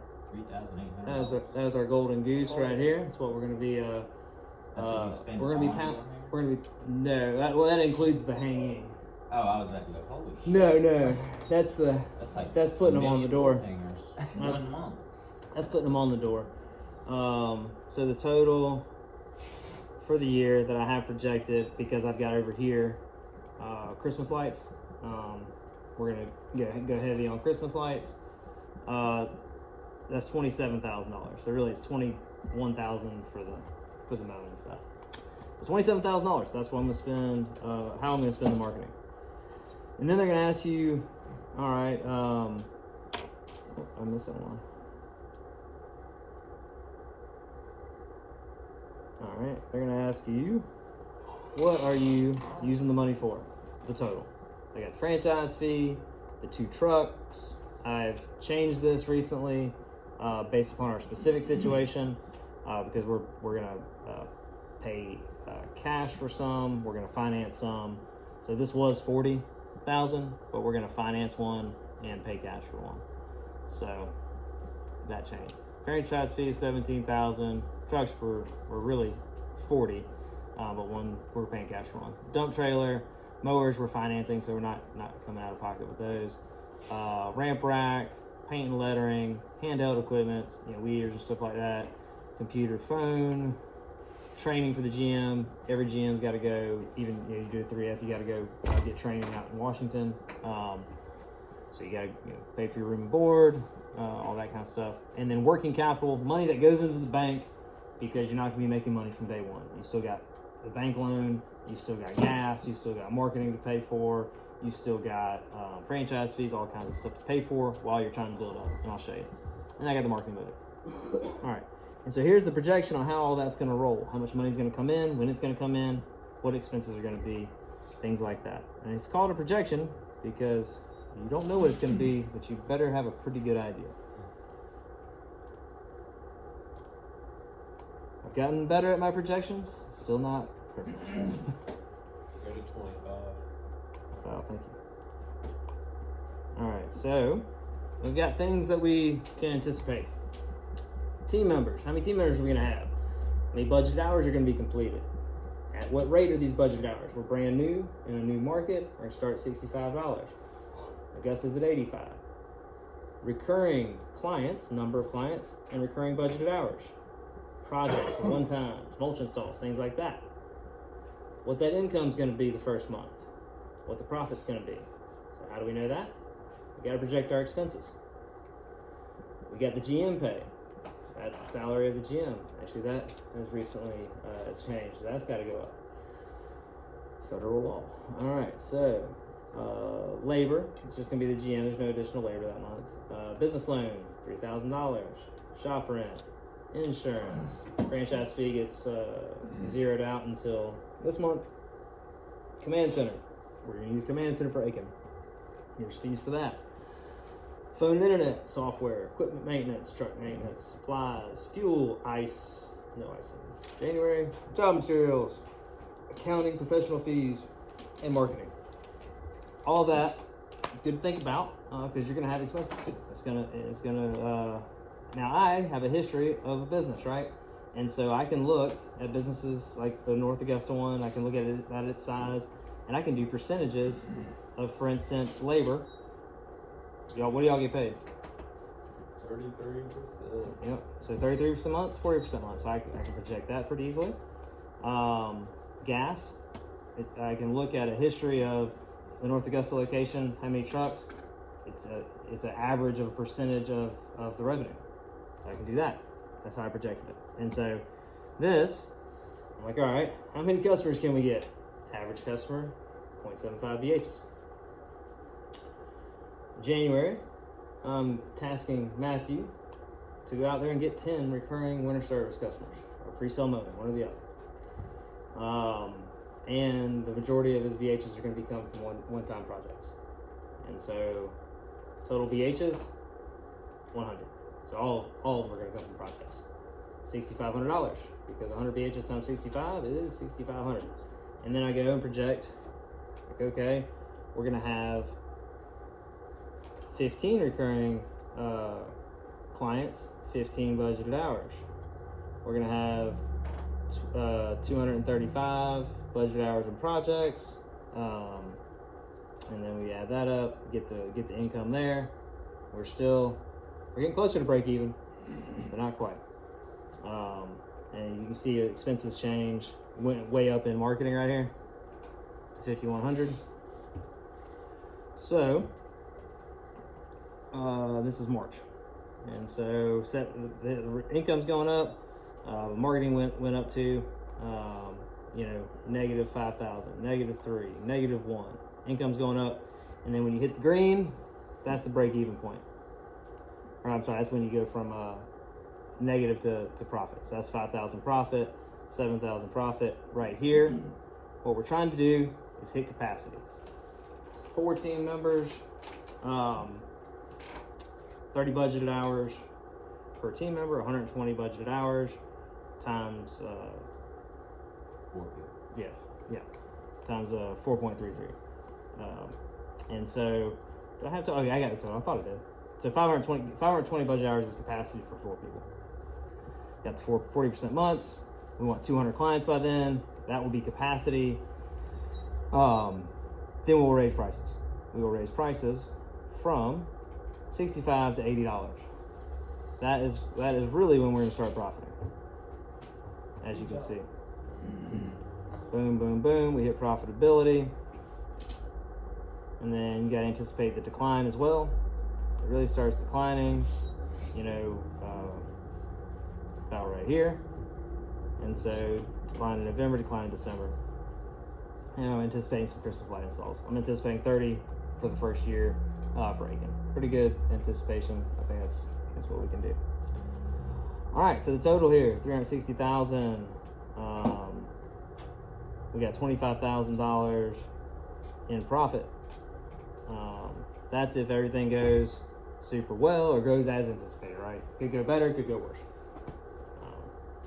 $3,800. that is our golden goose right here. That's what we're gonna be. That's what you spend we're gonna be on pound. down here? We're gonna be that includes the hanging. Oh, I was about to go, holy shit. No, that's putting them on the door. Hangers. 1 month. That's putting them on the door. So the total for the year that I have projected, because I've got over here Christmas lights. We're gonna go heavy on Christmas lights. That's $27,000. So really, it's $21,000 for the mowing and stuff. So $27,000. That's what I'm gonna spend. How I'm gonna spend the marketing. And then they're gonna ask you, all right. I'm missing one. All right, they're gonna ask you, what are you using the money for? The total. They got the franchise fee, the 2 trucks. I've changed this recently based upon our specific situation because we're gonna pay cash for some. We're gonna finance some. So this was $40,000, but we're gonna finance one and pay cash for one. So that changed. Franchise fee is $17,000. Trucks were really $40,000, but one we're paying cash for one. Dump trailer, mowers we're financing, so we're not coming out of pocket with those. Ramp rack, paint and lettering, handheld equipment, weeders and stuff like that. Computer, phone, training for the GM. Every GM's got to go. Even you do a 3F, you got to go get training out in Washington. So you gotta pay for your room and board, all that kind of stuff. And then working capital, money that goes into the bank because you're not gonna be making money from day one. You still got the bank loan, you still got gas, you still got marketing to pay for, you still got franchise fees, all kinds of stuff to pay for while you're trying to build up. And I'll show you. And I got the marketing budget. All right. And so here's the projection on how all that's gonna roll. How much money's gonna come in, when it's gonna come in, what expenses are gonna be, things like that. And it's called a projection because you don't know what it's going to be, but you better have a pretty good idea. I've gotten better at my projections, still not perfect. Go to 25. Oh, thank you. All right, so we've got things that we can anticipate. Team members. How many team members are we going to have? How many budget hours are going to be completed? At what rate are these budget hours? We're brand new in a new market. We're going to start at $65. Augusta's at 85. Recurring clients, number of clients, and recurring budgeted hours. Projects, one time, mulch installs, things like that. What that income's going to be the first month. What the profit's going to be. So how do we know that? We got to project our expenses. We got the GM pay. That's the salary of the GM. Actually, that has recently changed. That's got to go up. Federal law. All right, so labor, it's just going to be the GM. There's no additional labor that month. Business loan, $3,000. Shop rent, insurance. Franchise fee gets zeroed out until this month. Command center. We're going to use command center for Aiken. There's fees for that. Phone and internet, software, equipment maintenance, truck maintenance, supplies, fuel, ice, no ice in January, job materials, accounting, professional fees, and marketing. All of that is good to think about because you're going to have expenses. Now I have a history of a business, right? And so I can look at businesses like the North Augusta one. I can look at it at its size, and I can do percentages of, for instance, labor. Y'all, what do y'all get paid? 33%. Yep. So 33% months, 40% months. So I can project that pretty easily. Gas. I can look at a history of the North Augusta location. How many trucks? It's an average of a percentage of the revenue. So I can do that. That's how I projected it. And so this, I'm like, all right, how many customers can we get? Average customer, 0.75 BHs. January, I'm tasking Matthew to go out there and get 10 recurring winter service customers, or pre-sale mowing, one or the other. And the majority of his VHs are going to become from one-time projects. And so total VHs, 100. So all of them are going to come from projects. $6,500, because 100 VHs times 65 is 6,500. And then I go and project, like, okay, we're going to have 15 recurring clients, 15 budgeted hours. We're going to have 235 budgeted hours in projects, and then we add that up, get the income there. We're getting closer to break even, but not quite. And you can see expenses change. Went way up in marketing right here, 5,100. So this is March, and so the income's going up. Marketing went up to negative 5,000, negative 3, negative 1. Income's going up, and then when you hit the green, that's the break-even point. Or I'm sorry, that's when you go from negative to profit. So that's 5,000 profit, 7,000 profit right here. What we're trying to do is hit capacity. 4 team members, 30 budgeted hours per team member, 120 budgeted hours times 4 people. yeah, times 4.33. And so do I have to? Okay, I got the total. I thought I did. So 520 budget hours is capacity for 4 people. Got the 40% months. We want 200 clients by then. That will be capacity. Then we'll raise prices. We will raise prices from $65 to $80. That is really when we're going to start profiting. As you can see. Boom, boom, boom. We hit profitability. And then you got to anticipate the decline as well. It really starts declining, about right here. And so decline in November, decline in December. And I'm anticipating some Christmas light installs. I'm anticipating 30 for the first year for Aiken. Pretty good anticipation. I think that's what we can do. All right, so the total here, $360,000. We got $25,000 in profit. That's if everything goes super well or goes as anticipated, right? Could go better, could go worse.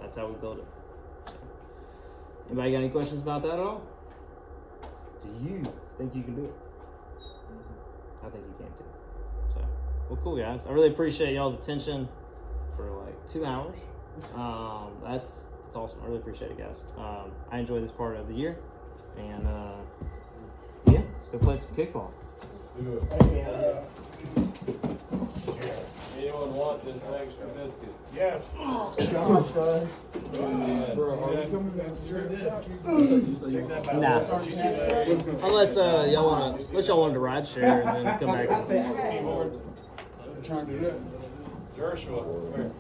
That's how we build it. Anybody got any questions about that at all? Do you think you can do it? I think you can too. So, well, cool guys. I really appreciate y'all's attention for like 2 hours. That's awesome. I really appreciate it, guys. I enjoy this part of the year, and yeah, let's go play some kickball. Let's do it. Anyone want this extra biscuit? Yes. Yes. Take that back. Nah. Did you see that? Unless y'all want to ride share and then come back. Joshua, come here.